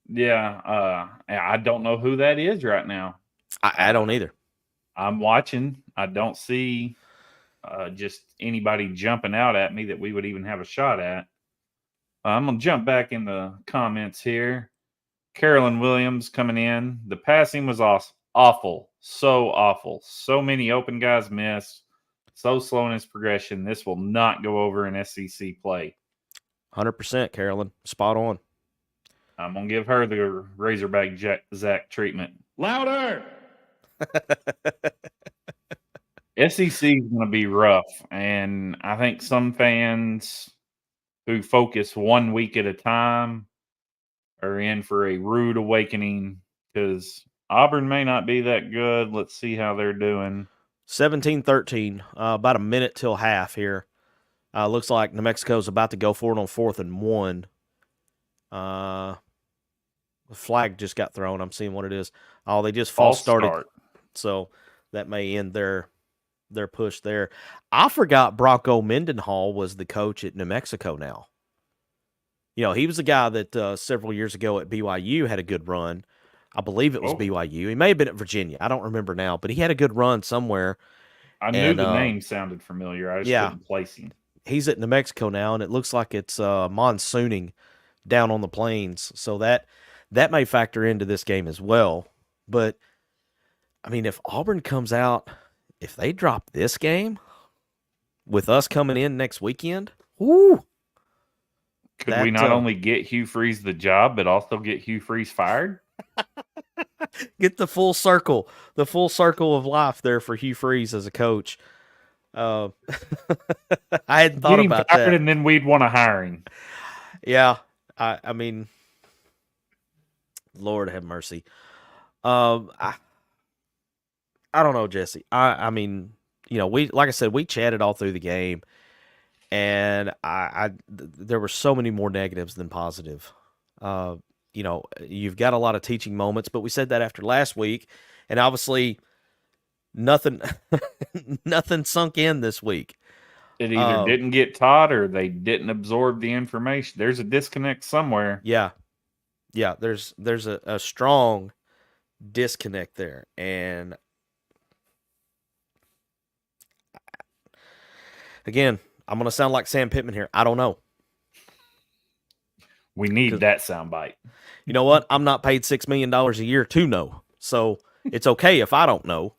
Speaker 4: yeah, I don't know who that is right now.
Speaker 3: I don't either.
Speaker 4: I'm watching. I don't see just anybody jumping out at me that we would even have a shot at. I'm going to jump back in the comments here. Carolyn Williams coming in. The passing was awful. So awful. So many open guys missed. So slow in his progression. This will not go over in SEC play.
Speaker 3: 100%, Carolyn. Spot on.
Speaker 4: I'm going to give her the Razorback Zach treatment.
Speaker 2: Louder!
Speaker 4: SEC is going to be rough, and I think some fans who focus 1 week at a time are in for a rude awakening because Auburn may not be that good. Let's see how they're doing.
Speaker 3: 17-13, about a minute till half here. Looks like New Mexico's about to go for it on 4th and 1. The flag just got thrown. I'm seeing what it is. Oh, they just false started. So that may end their push there. I forgot Bronco Mendenhall was the coach at New Mexico now. You know, he was the guy that several years ago at BYU had a good run. I believe it was BYU. He may have been at Virginia. I don't remember now, but he had a good run somewhere.
Speaker 4: I knew the name sounded familiar. I just couldn't place him.
Speaker 3: He's at New Mexico now, and it looks like it's monsooning down on the plains. So that may factor into this game as well. But, I mean, if Auburn comes out, if they drop this game with us coming in next weekend, whoo.
Speaker 4: Could we not only get Hugh Freeze the job, but also get Hugh Freeze fired?
Speaker 3: Get the full circle of life there for Hugh Freeze as a coach. I hadn't thought about that.
Speaker 4: And then we'd want to hire him.
Speaker 3: Yeah, I mean, Lord have mercy. I don't know, Jesse. I mean, you know, like I said, we chatted all through the game, and there were so many more negatives than positive. You know, you've got a lot of teaching moments, but we said that after last week, and obviously nothing sunk in this week.
Speaker 4: It either didn't get taught or they didn't absorb the information. There's a disconnect somewhere.
Speaker 3: Yeah. There's a strong disconnect there. And again, I'm going to sound like Sam Pittman here. I don't know.
Speaker 4: We need that soundbite.
Speaker 3: You know what? I'm not paid $6 million a year to know. So it's okay if I don't know.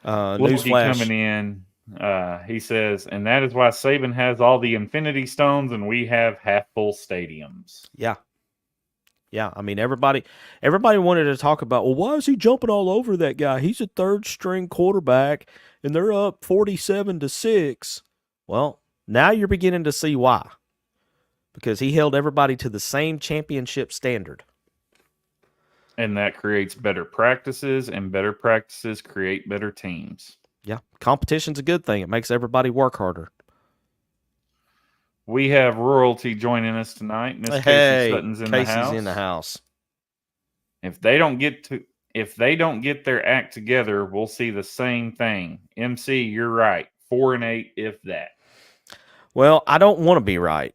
Speaker 3: Newsflash.
Speaker 4: Coming in, he says, and that is why Saban has all the infinity stones and we have half-full stadiums.
Speaker 3: Yeah. Yeah, I mean, everybody wanted to talk about, well, why is he jumping all over that guy? He's a third-string quarterback, and they're up 47-6. Well, now you're beginning to see why. Because he held everybody to the same championship standard.
Speaker 4: And that creates better practices, and better practices create better teams.
Speaker 3: Yeah, competition's a good thing. It makes everybody work harder.
Speaker 4: We have royalty joining us tonight. Miss Casey Sutton's in the house.
Speaker 3: Casey's in the house.
Speaker 4: If they don't get their act together, we'll see the same thing. MC, you're right. 4-8, if that.
Speaker 3: Well, I don't want to be right.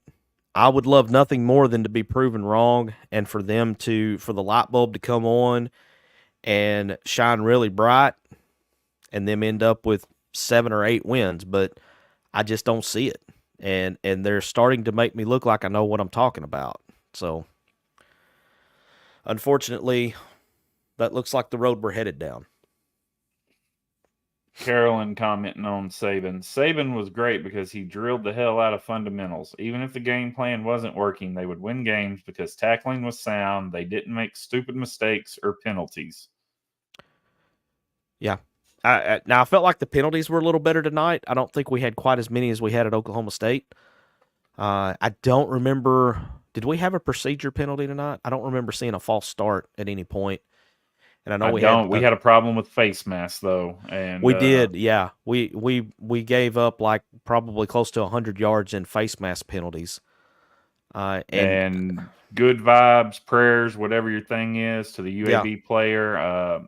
Speaker 3: I would love nothing more than to be proven wrong and for the light bulb to come on and shine really bright and them end up with 7 or 8 wins, but I just don't see it. And they're starting to make me look like I know what I'm talking about. So, unfortunately, that looks like the road we're headed down.
Speaker 4: Carolyn commenting on Saban. Saban was great because he drilled the hell out of fundamentals. Even if the game plan wasn't working, they would win games because tackling was sound. They didn't make stupid mistakes or penalties.
Speaker 3: Yeah. Now, I felt like the penalties were a little better tonight. I don't think we had quite as many as we had at Oklahoma State. I don't remember. Did we have a procedure penalty tonight? I don't remember seeing a false start at any point. And I know we had
Speaker 4: a problem with face masks though, and
Speaker 3: we did. Yeah, we gave up like probably close to 100 yards in face mask penalties.
Speaker 4: And good vibes, prayers, whatever your thing is, to the UAB player.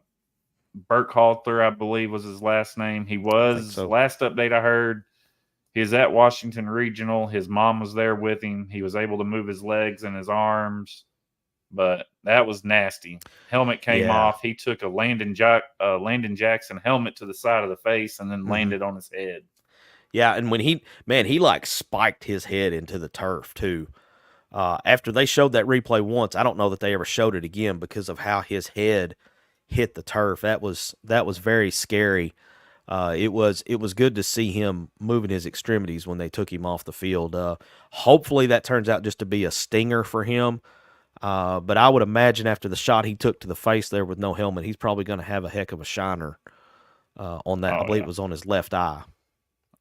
Speaker 4: Burkhalter, I believe, was his last name. He was, last update I heard, he was at Washington Regional. His mom was there with him. He was able to move his legs and his arms, but that was nasty. Helmet came off. He took a Landon Jackson helmet to the side of the face and then landed on his head.
Speaker 3: Yeah, and when he like spiked his head into the turf too. After they showed that replay once, I don't know that they ever showed it again because of how his head hit the turf. That was very scary. It was good to see him moving his extremities when they took him off the field. Hopefully that turns out just to be a stinger for him. But I would imagine after the shot he took to the face there with no helmet, he's probably going to have a heck of a shiner on that. I believe it was on his left eye.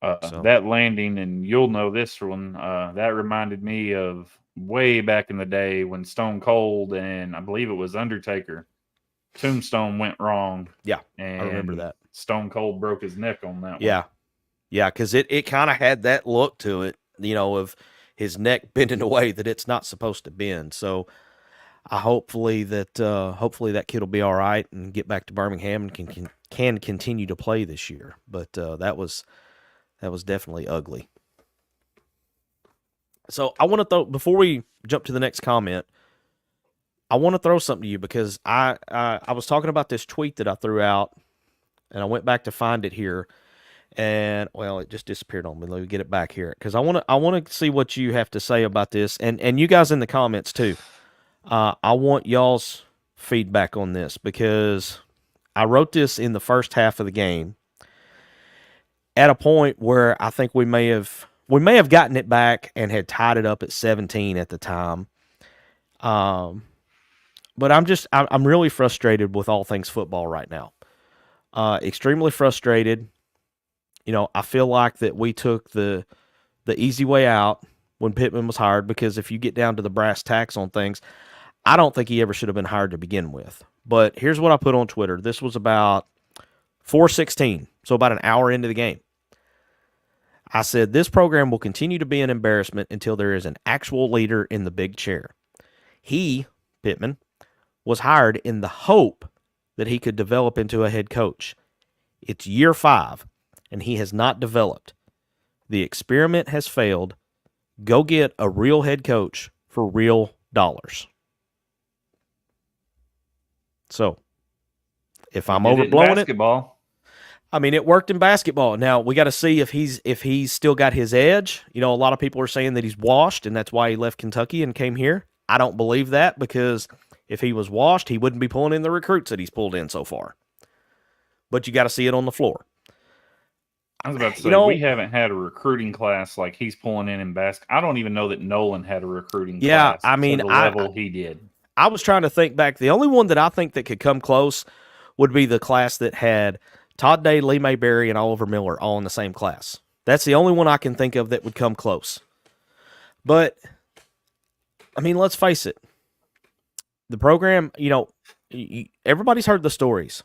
Speaker 4: That landing, and you'll know this one, that reminded me of way back in the day when Stone Cold and I believe it was Undertaker, Tombstone went wrong.
Speaker 3: Yeah,
Speaker 4: and
Speaker 3: I remember that.
Speaker 4: Stone Cold broke his neck on that one.
Speaker 3: Yeah, because it kind of had that look to it, of his neck bending away that it's not supposed to bend. So hopefully that kid will be all right and get back to Birmingham and can continue to play this year. But that was definitely ugly. So I want to throw, before we jump to the next comment, I want to throw something to you because I was talking about this tweet that I threw out, and I went back to find it here, and well, it just disappeared on me. Let me get it back here because I want to see what you have to say about this, and you guys in the comments too. I want y'all's feedback on this because I wrote this in the first half of the game at a point where I think we may have gotten it back and had tied it up at 17 at the time. But I'm really frustrated with all things football right now. Extremely frustrated. I feel like that we took the easy way out when Pittman was hired because if you get down to the brass tacks on things, I don't think he ever should have been hired to begin with. But here's what I put on Twitter. This was about 4:16, so about an hour into the game. I said, this program will continue to be an embarrassment until there is an actual leader in the big chair. He, Pittman, was hired in the hope that he could develop into a head coach. It's year 5, and he has not developed. The experiment has failed. Go get a real head coach for real dollars. So, if I'm
Speaker 4: Did it in
Speaker 3: overblowing it,
Speaker 4: basketball.
Speaker 3: I mean, it worked in basketball. Now we got to see if he's still got his edge. You know, a lot of people are saying that he's washed, and that's why he left Kentucky and came here. I don't believe that, because if he was washed, he wouldn't be pulling in the recruits that he's pulled in so far. But you got to see it on the floor.
Speaker 4: I was about to say, we haven't had a recruiting class like he's pulling in basketball. I don't even know that Nolan had a recruiting class
Speaker 3: I mean,
Speaker 4: to the level he did.
Speaker 3: I was trying to think back. The only one that I think that could come close would be the class that had Todd Day, Lee Mayberry, and Oliver Miller all in the same class. That's the only one I can think of that would come close. But, I mean, let's face it. The program, you know, everybody's heard the stories.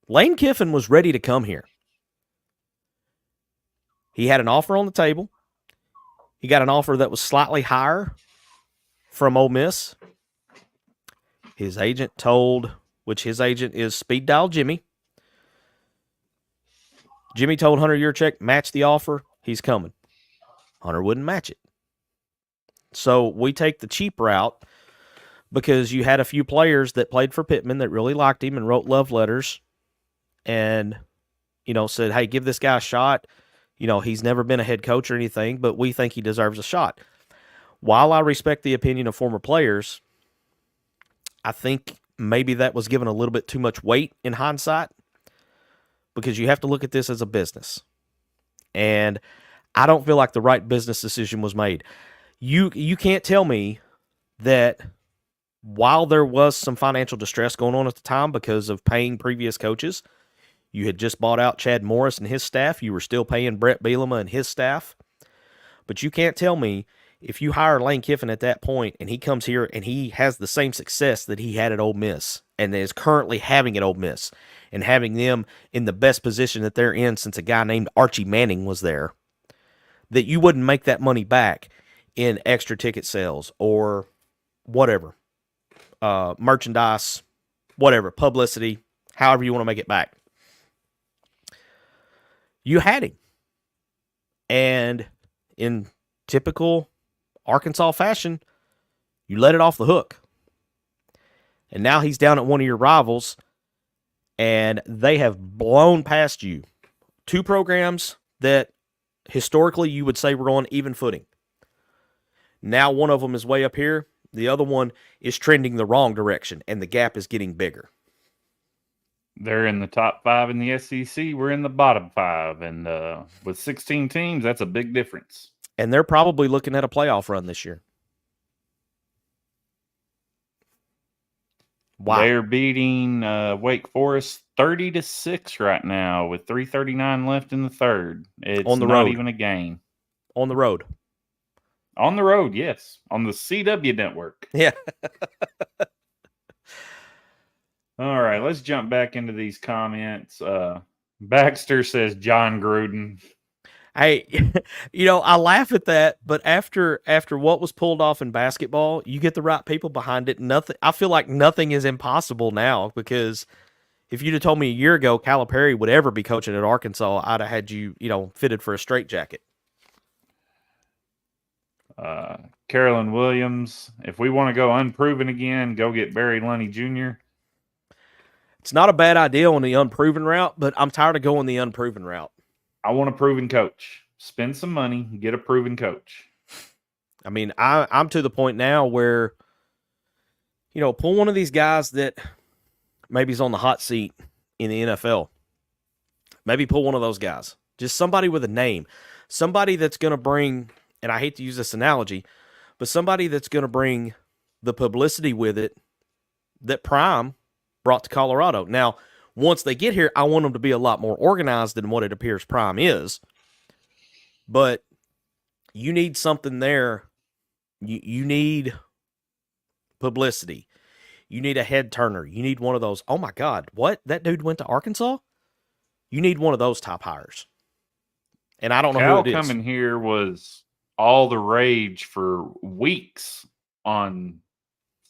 Speaker 3: Lane Kiffin was ready to come here. He had an offer on the table. He got an offer that was slightly higher from Ole Miss. His agent told, which his agent is Speed Dial Jimmy. Jimmy told Hunter Yurchek, match the offer, he's coming. Hunter wouldn't match it. So we take the cheap route because you had a few players that played for Pittman that really liked him and wrote love letters and, you know, said, hey, give this guy a shot. You know, he's never been a head coach or anything, but we think he deserves a shot. While I respect the opinion of former players, I think maybe that was given a little bit too much weight in hindsight, because you have to look at this as a business. And I don't feel like the right business decision was made. You can't tell me that while there was some financial distress going on at the time because of paying previous coaches, you had just bought out Chad Morris and his staff. You were still paying Brett Bielema and his staff. But you can't tell me if you hire Lane Kiffin at that point and he comes here and he has the same success that he had at Ole Miss and is currently having at Ole Miss and having them in the best position that they're in since a guy named Archie Manning was there, that you wouldn't make that money back in extra ticket sales or whatever, merchandise, whatever, publicity, however you want to make it back. You had him. And in typical Arkansas fashion, you let it off the hook. And now he's down at one of your rivals, and they have blown past you. Two programs that historically you would say were on even footing. Now one of them is way up here. The other one is trending the wrong direction, and the gap is getting bigger.
Speaker 4: They're in the top 5 in the SEC. We're in the bottom 5. And with 16 teams, that's a big difference.
Speaker 3: And they're probably looking at a playoff run this year. Wow.
Speaker 4: They're beating Wake Forest 30-6 right now with 3:39 left in the third. It's
Speaker 3: on the
Speaker 4: not
Speaker 3: road.
Speaker 4: Even a game.
Speaker 3: On the road.
Speaker 4: On the road, yes. On the CW network.
Speaker 3: Yeah.
Speaker 4: All right, let's jump back into these comments. Baxter says John Gruden.
Speaker 3: Hey, you know, I laugh at that, but after what was pulled off in basketball, you get the right people behind it. I feel like nothing is impossible now, because if you'd have told me a year ago Calipari would ever be coaching at Arkansas, I'd have had you, fitted for a straitjacket.
Speaker 4: Carolyn Williams, if we want to go unproven again, go get Barry Lunny Jr.
Speaker 3: It's not a bad idea on the unproven route, but I'm tired of going the unproven route.
Speaker 4: I want a proven coach. Spend some money, get a proven coach.
Speaker 3: I mean, I'm to the point now where, pull one of these guys that maybe is on the hot seat in the NFL. Maybe pull one of those guys. Just somebody with a name. Somebody that's going to bring, and I hate to use this analogy, but somebody that's going to bring the publicity with it that Prime brought to Colorado. Now, once they get here, I want them to be a lot more organized than what it appears Prime is. But you need something there. You need publicity. You need a head turner. You need one of those, oh my God, what? That dude went to Arkansas? You need one of those top hires. And I don't know who it is.
Speaker 4: Cal coming here was all the rage for weeks on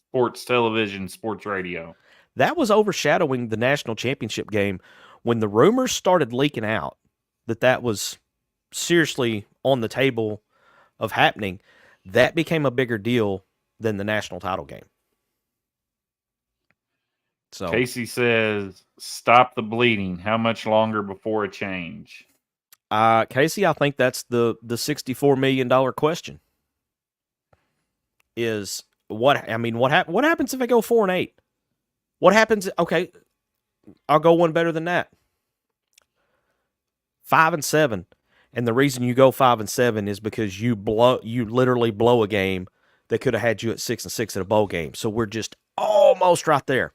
Speaker 4: sports television, sports radio.
Speaker 3: That was overshadowing the national championship game when the rumors started leaking out that was seriously on the table of happening. That became a bigger deal than the national title game. So
Speaker 4: Casey says, "Stop the bleeding. How much longer before a change?"
Speaker 3: Casey, I think that's the $64 million question. Is what happens if I go 4-8? What happens? Okay, I'll go one better than that. 5-7, and the reason you go 5-7 is because you literally blow a game that could have had you at 6-6 at a bowl game. So we're just almost right there.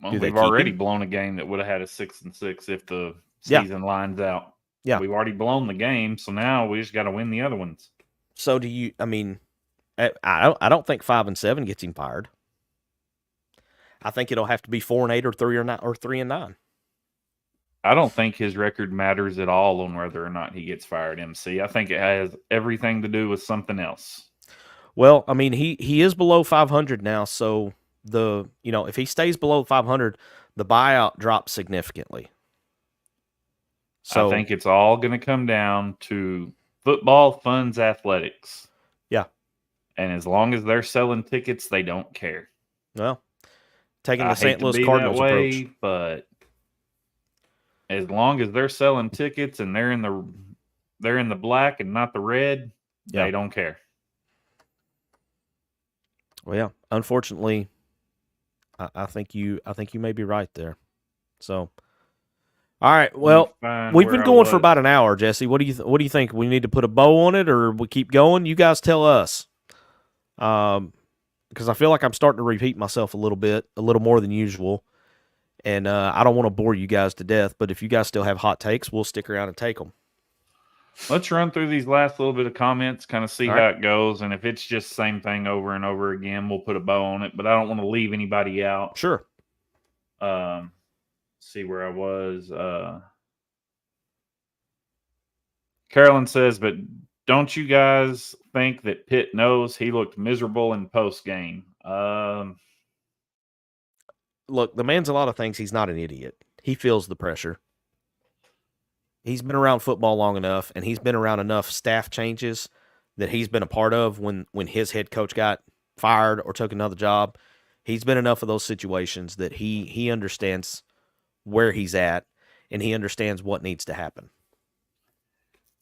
Speaker 4: Well, we've already blown a game that would have had a 6-6 if the season lines out.
Speaker 3: Yeah,
Speaker 4: we've already blown the game, so now we just got to win the other ones.
Speaker 3: So do you? I mean, I don't think 5-7 gets him fired. I think it'll have to be 4-8 or 3-9 or 3-9.
Speaker 4: I don't think his record matters at all on whether or not he gets fired, MC. I think it has everything to do with something else.
Speaker 3: Well, I mean, he is below 500 now, so if he stays below 500, the buyout drops significantly. So
Speaker 4: I think it's all going to come down to football funds athletics.
Speaker 3: Yeah.
Speaker 4: And as long as they're selling tickets, they don't care.
Speaker 3: Well, taking the St. Louis Cardinals approach.
Speaker 4: But as long as they're selling tickets and they're in the black and not the red, they don't care.
Speaker 3: Well, yeah. Unfortunately, I think you may be right there. So, all right. Well, we've been going for about an hour, Jesse. What do you think? We need to put a bow on it, or we keep going? You guys tell us. Because I feel like I'm starting to repeat myself a little more than usual, and I don't want to bore you guys to death. But if you guys still have hot takes, we'll stick around and take them.
Speaker 4: Let's run through these last little bit of comments, kind of see how it goes, and if it's just the same thing over and over again, we'll put a bow on it. But I don't want to leave anybody out.
Speaker 3: Sure.
Speaker 4: See where I was. Carolyn says, but don't you guys think that Pitt knows he looked miserable in post game?
Speaker 3: Look, the man's a lot of things. He's not an idiot. He feels the pressure. He's been around football long enough, and he's been around enough staff changes that he's been a part of when his head coach got fired or took another job. He's been enough of those situations that he understands where he's at, and he understands what needs to happen.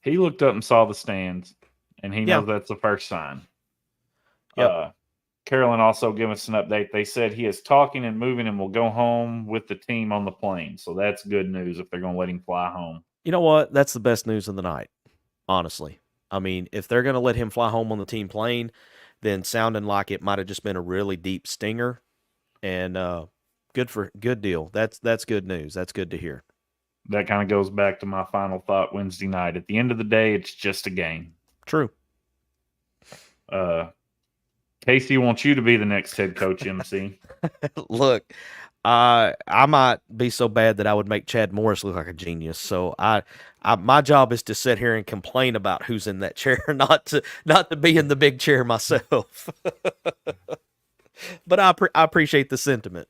Speaker 4: He looked up and saw the stands, and he knows that's the first sign.
Speaker 3: Yep.
Speaker 4: Carolyn also gave us an update. They said he is talking and moving and will go home with the team on the plane. So that's good news if they're going to let him fly home.
Speaker 3: You know what? That's the best news of the night, honestly. I mean, if they're going to let him fly home on the team plane, then sounding like it might have just been a really deep stinger. And good deal. That's good news. That's good to hear.
Speaker 4: That kind of goes back to my final thought Wednesday night. At the end of the day, it's just a game.
Speaker 3: True.
Speaker 4: Casey wants you to be the next head coach, MC.
Speaker 3: Look, I might be so bad that I would make Chad Morris look like a genius. So my job is to sit here and complain about who's in that chair, not to be in the big chair myself. But I appreciate the sentiment.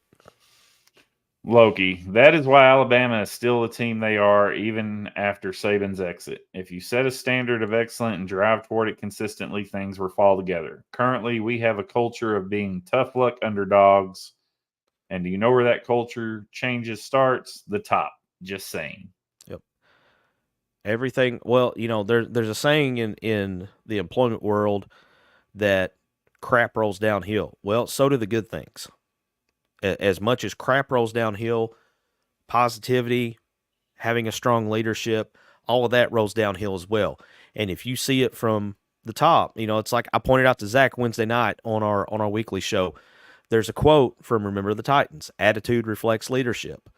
Speaker 4: Loki, that is why Alabama is still the team they are, even after Saban's exit. If you set a standard of excellence and drive toward it consistently, things will fall together. Currently, we have a culture of being tough luck underdogs. And do you know where that culture changes starts? The top. Just saying.
Speaker 3: Yep. Everything. Well, there's a saying in the employment world that crap rolls downhill. Well, so do the good things. As much as crap rolls downhill, positivity, having a strong leadership, all of that rolls downhill as well. And if you see it from the top, it's like I pointed out to Zach Wednesday night on our weekly show. There's a quote from Remember the Titans: "Attitude reflects leadership."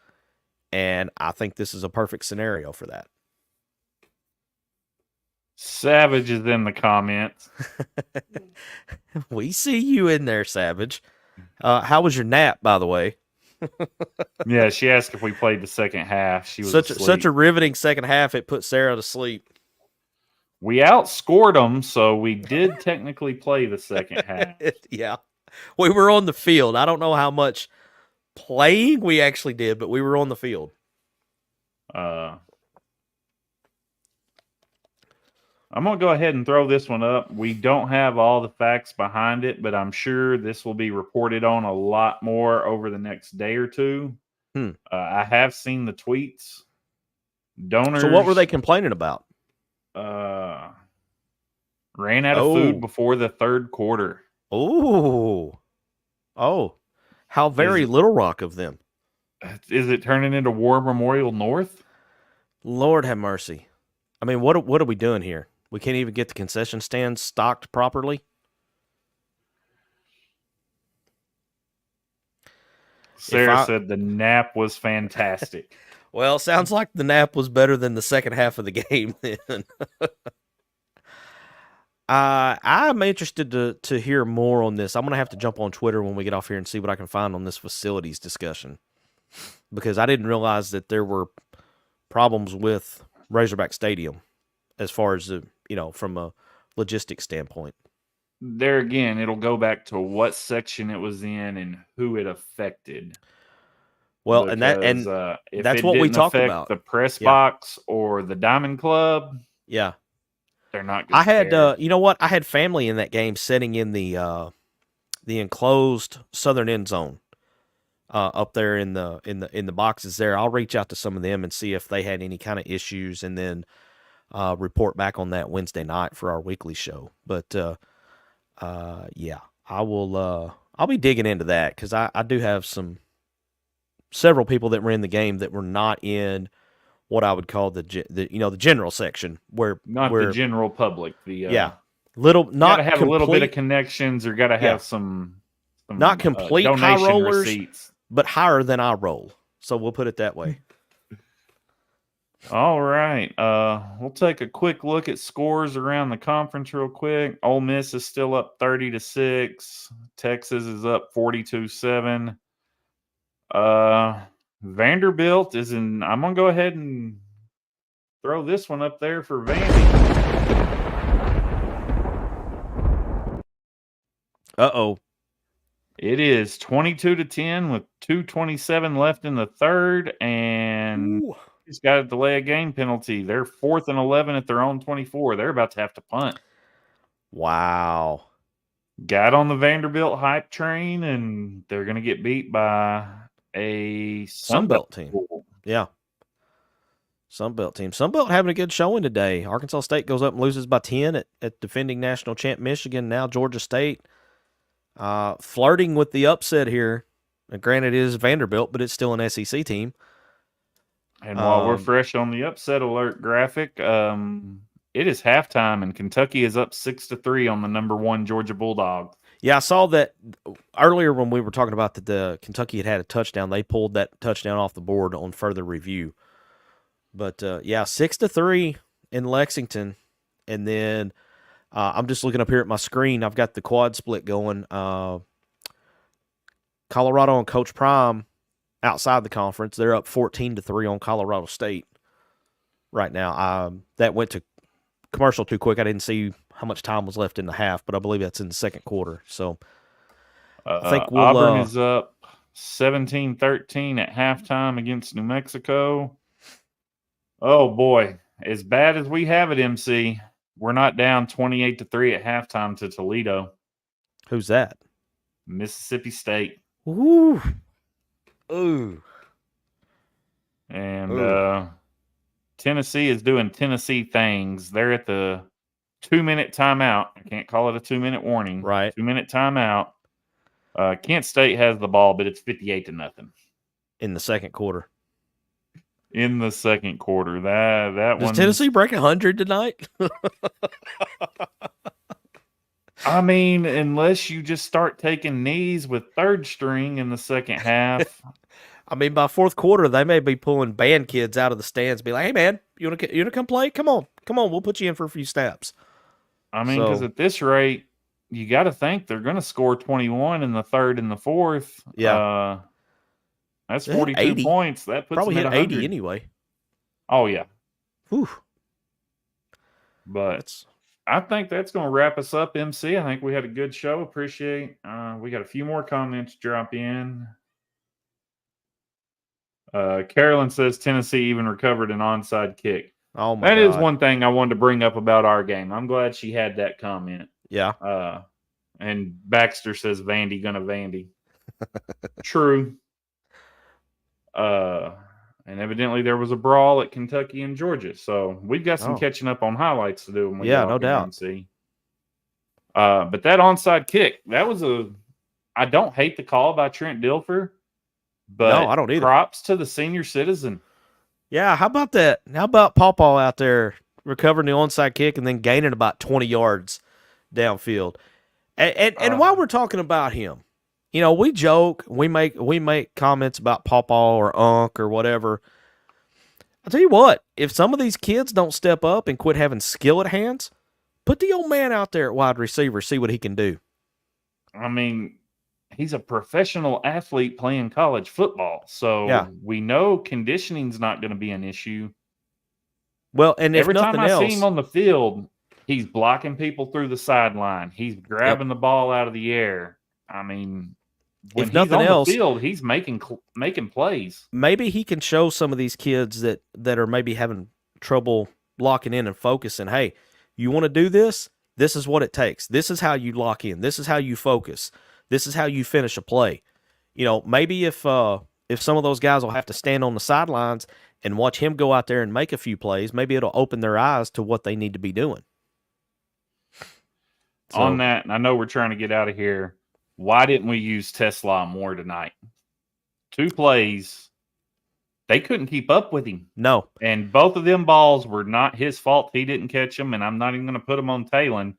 Speaker 3: And I think this is a perfect scenario for that.
Speaker 4: Savage is in the comments.
Speaker 3: We see you in there, Savage. How was your nap, by the way?
Speaker 4: Yeah, she asked if we played the second half. She was
Speaker 3: such a riveting second half. It put Sarah to sleep.
Speaker 4: We outscored them, so we did technically play the second half.
Speaker 3: Yeah, we were on the field. I don't know how much playing we actually did, but we were on the field.
Speaker 4: All I'm going to go ahead and throw this one up. We don't have all the facts behind it, but I'm sure this will be reported on a lot more over the next day or two. I have seen the tweets. Donors.
Speaker 3: So what were they complaining about?
Speaker 4: Ran out of food before the third quarter.
Speaker 3: Oh, how very Little Rock of them.
Speaker 4: Is it turning into War Memorial North?
Speaker 3: Lord have mercy. I mean, what are we doing here? We can't even get the concession stands stocked properly.
Speaker 4: Sarah said the nap was fantastic.
Speaker 3: Well, sounds like the nap was better than the second half of the game then. I'm interested to hear more on this. I'm going to have to jump on Twitter when we get off here and see what I can find on this facilities discussion, because I didn't realize that there were problems with Razorback Stadium as far as, from a logistics standpoint.
Speaker 4: There again, it'll go back to what section it was in and who it affected.
Speaker 3: Well,
Speaker 4: because, if
Speaker 3: that's
Speaker 4: it
Speaker 3: what we
Speaker 4: didn't
Speaker 3: talked
Speaker 4: affect
Speaker 3: about.
Speaker 4: The press box or the Diamond Club.
Speaker 3: Yeah.
Speaker 4: They're not going
Speaker 3: to care. You know what? I had family in that game sitting in the enclosed southern end zone up there in the boxes there. I'll reach out to some of them and see if they had any kind of issues, and then report back on that Wednesday night for our weekly show. But yeah, I will. I'll be digging into that, because I do have several people that were in the game that were not in what I would call the general section, where
Speaker 4: the general public.
Speaker 3: Little, not
Speaker 4: gotta have a little bit of connections, or gotta have some
Speaker 3: not complete high
Speaker 4: donation
Speaker 3: rollers,
Speaker 4: receipts,
Speaker 3: but higher than I roll. So we'll put it that way.
Speaker 4: All right. We'll take a quick look at scores around the conference real quick. Ole Miss is still up 30-6. Texas is up 42-7. Vanderbilt is in. I'm going to go ahead and throw this one up there for Vandy.
Speaker 3: Uh-oh.
Speaker 4: It is 22-10 with 2:27 left in the third, and he's got a delay of game penalty. They're 4th and 11 at their own 24. They're about to have to punt.
Speaker 3: Wow. Got
Speaker 4: on the Vanderbilt hype train, and they're going to get beat by a
Speaker 3: Sunbelt team. Yeah. Sunbelt team. Sunbelt having a good showing today. Arkansas State goes up and loses by 10 at defending national champ Michigan. Now Georgia State flirting with the upset here. And granted, it is Vanderbilt, but it's still an SEC team.
Speaker 4: And while we're fresh on the upset alert graphic, it is halftime, and Kentucky is up 6-3 on the number 1 Georgia Bulldogs.
Speaker 3: Yeah, I saw that earlier when we were talking about that the Kentucky had a touchdown. They pulled that touchdown off the board on further review. But, 6-3 in Lexington. And then I'm just looking up here at my screen. I've got the quad split going. Colorado and Coach Prime outside the conference, they're up 14-3 on Colorado State right now. That went to commercial too quick. I didn't see how much time was left in the half, but I believe that's in the second quarter. So I think
Speaker 4: Auburn is up 17-13 at halftime against New Mexico. Oh boy, as bad as we have it, MC, we're not down 28-3 at halftime to Toledo.
Speaker 3: Who's that?
Speaker 4: Mississippi State.
Speaker 3: Ooh. Ooh.
Speaker 4: And Tennessee is doing Tennessee things. They're at the 2-minute timeout. I can't call it a 2-minute warning.
Speaker 3: Right.
Speaker 4: 2-minute timeout. Kent State has the ball, but it's 58-0
Speaker 3: in the second quarter.
Speaker 4: In the second quarter, that
Speaker 3: does Tennessee break 100 tonight?
Speaker 4: I mean, unless you just start taking knees with third string in the second half.
Speaker 3: I mean, by fourth quarter, they may be pulling band kids out of the stands, be like, "Hey, man, you wanna come play? Come on, we'll put you in for a few snaps."
Speaker 4: I mean, because at this rate, you got to think they're going to score 21 in the third and the fourth.
Speaker 3: Yeah,
Speaker 4: that's 42
Speaker 3: 80.
Speaker 4: points. That puts
Speaker 3: probably
Speaker 4: them
Speaker 3: hit
Speaker 4: at
Speaker 3: 80 anyway.
Speaker 4: Oh yeah.
Speaker 3: Whew.
Speaker 4: But I think that's going to wrap us up, MC. I think we had a good show. Appreciate. We got a few more comments drop in. Carolyn says Tennessee even recovered an onside kick.
Speaker 3: Oh my
Speaker 4: That
Speaker 3: God.
Speaker 4: is one thing I wanted to bring up about our game. I'm glad she had that comment.
Speaker 3: Yeah.
Speaker 4: And Baxter says Vandy gonna Vandy. True. And evidently there was a brawl at Kentucky and Georgia. So we've got some catching up on highlights to do when we
Speaker 3: Yeah,
Speaker 4: go
Speaker 3: no
Speaker 4: out here
Speaker 3: doubt.
Speaker 4: and see. But that onside kick, that was I don't hate the call by Trent Dilfer, but
Speaker 3: No, I don't either.
Speaker 4: Props to the senior citizen.
Speaker 3: Yeah, how about that? How about Pawpaw out there recovering the onside kick and then gaining about 20 yards downfield? And while we're talking about him, you know, we joke, we make comments about Pawpaw or Unc or whatever. I'll tell you what, if some of these kids don't step up and quit having skill at hands, put the old man out there at wide receiver, see what he can do.
Speaker 4: I mean, he's a professional athlete playing college football, so we know conditioning's not going to be an issue.
Speaker 3: Well, and
Speaker 4: every
Speaker 3: if
Speaker 4: time
Speaker 3: nothing else,
Speaker 4: I see him on the field, he's blocking people through the sideline. He's grabbing the ball out of the air. I mean, when he's on the field, he's making plays.
Speaker 3: Maybe he can show some of these kids that are maybe having trouble locking in and focusing. Hey, you want to do this? This is what it takes. This is how you lock in. This is how you focus. This is how you finish a play. You know, maybe if some of those guys will have to stand on the sidelines and watch him go out there and make a few plays, maybe it'll open their eyes to what they need to be doing. So,
Speaker 4: on that, and I know we're trying to get out of here, why didn't we use Tesla more tonight? 2 plays, they couldn't keep up with him.
Speaker 3: No.
Speaker 4: And both of them balls were not his fault. He didn't catch them, and I'm not even going to put them on Talon.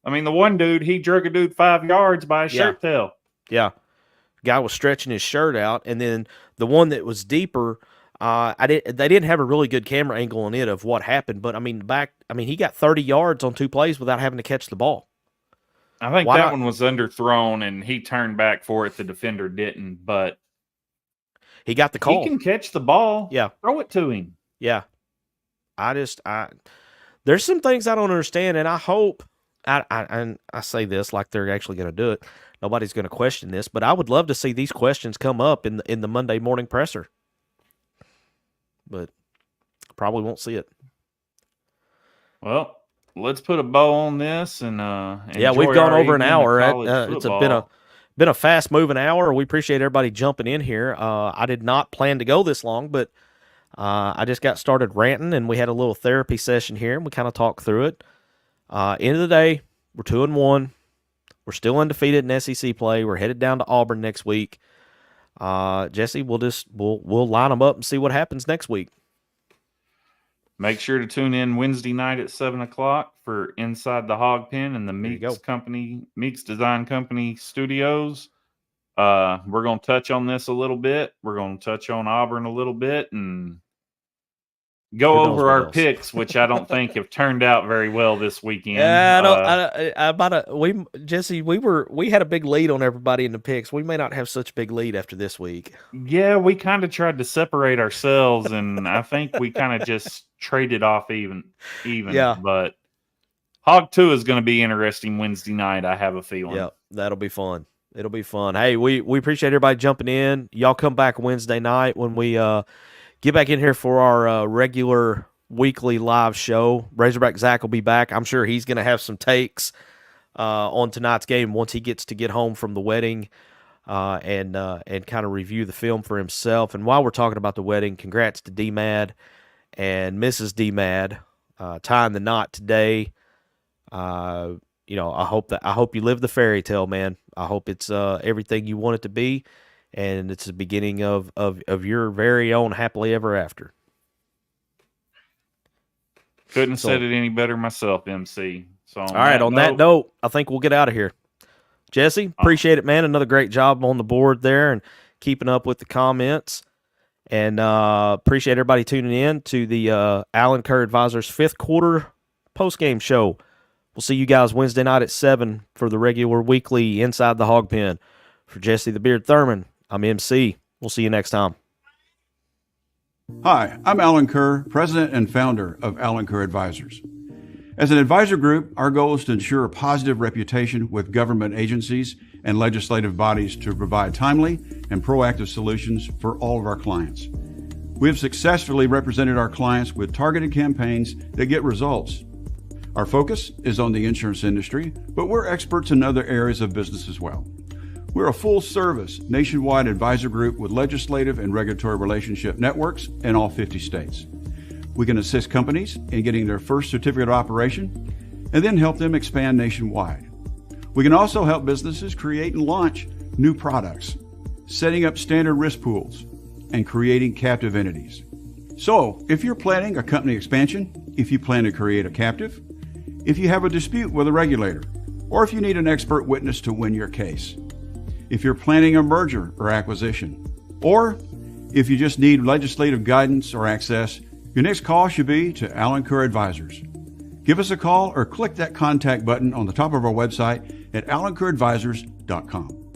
Speaker 4: I mean, the one dude, he drug a dude 5 yards by a shirt tail.
Speaker 3: Yeah. Guy was stretching his shirt out, and then the one that was deeper, they didn't have a really good camera angle on it of what happened, but I mean, he got 30 yards on 2 plays without having to catch the ball.
Speaker 4: I think one was underthrown, and he turned back for it. The defender didn't, but
Speaker 3: he got the call.
Speaker 4: He can catch the ball.
Speaker 3: Yeah.
Speaker 4: Throw it to him.
Speaker 3: Yeah. There's some things I don't understand, and I hope, I say this like they're actually going to do it. Nobody's going to question this, but I would love to see these questions come up in the Monday morning presser. But probably won't see it.
Speaker 4: Well, let's put a bow on this and
Speaker 3: we've gone over an hour. It's been a fast moving hour. We appreciate everybody jumping in here. I did not plan to go this long, but I just got started ranting, and we had a little therapy session here, and we kind of talked through it. End of the day, we're 2-1. We're still undefeated in SEC play. We're headed down to Auburn next week. Jesse, we'll line them up and see what happens next week.
Speaker 4: Make sure to tune in Wednesday night at 7:00 for Inside the Hog Pen and the Meeks Design Company studios. We're going to touch on this a little bit. We're going to touch on Auburn a little bit and go over our picks, which I don't think have turned out very well this weekend.
Speaker 3: Jesse, we had a big lead on everybody in the picks. We may not have such a big lead after this week.
Speaker 4: Yeah, we kind of tried to separate ourselves, and I think we kind of just traded off even.
Speaker 3: Yeah.
Speaker 4: But Hog 2 is going to be interesting Wednesday night, I have a feeling.
Speaker 3: Yeah, that'll be fun. It'll be fun. Hey, we appreciate everybody jumping in. Y'all come back Wednesday night when we get back in here for our regular weekly live show. Razorback Zach will be back. I'm sure he's going to have some takes on tonight's game once he gets to get home from the wedding and kind of review the film for himself. And while we're talking about the wedding, congrats to D-Mad and Mrs. D-Mad tying the knot today. I hope you live the fairy tale, man. I hope it's everything you want it to be. And it's the beginning of your very own happily ever after.
Speaker 4: Couldn't have said it any better myself, MC. So
Speaker 3: all right, on that note, I think we'll get out of here. Jesse, appreciate it, man. Another great job on the board there and keeping up with the comments. And appreciate everybody tuning in to the Allen Kerr Advisors 5th quarter postgame show. We'll see you guys Wednesday night at 7 for the regular weekly Inside the Hog Pen. For Jesse the Beard Thurman, I'm MC. We'll see you next time.
Speaker 5: Hi, I'm Allen Kerr, president and founder of Allen Kerr Advisors. As an advisor group, our goal is to ensure a positive reputation with government agencies and legislative bodies to provide timely and proactive solutions for all of our clients. We have successfully represented our clients with targeted campaigns that get results. Our focus is on the insurance industry, but we're experts in other areas of business as well. We're a full-service, nationwide advisor group with legislative and regulatory relationship networks in all 50 states. We can assist companies in getting their first certificate of operation and then help them expand nationwide. We can also help businesses create and launch new products, setting up standard risk pools, and creating captive entities. So, if you're planning a company expansion, if you plan to create a captive, if you have a dispute with a regulator, or if you need an expert witness to win your case, if you're planning a merger or acquisition, or if you just need legislative guidance or access, your next call should be to Allen Kerr Advisors. Give us a call or click that contact button on the top of our website at allenkerradvisors.com.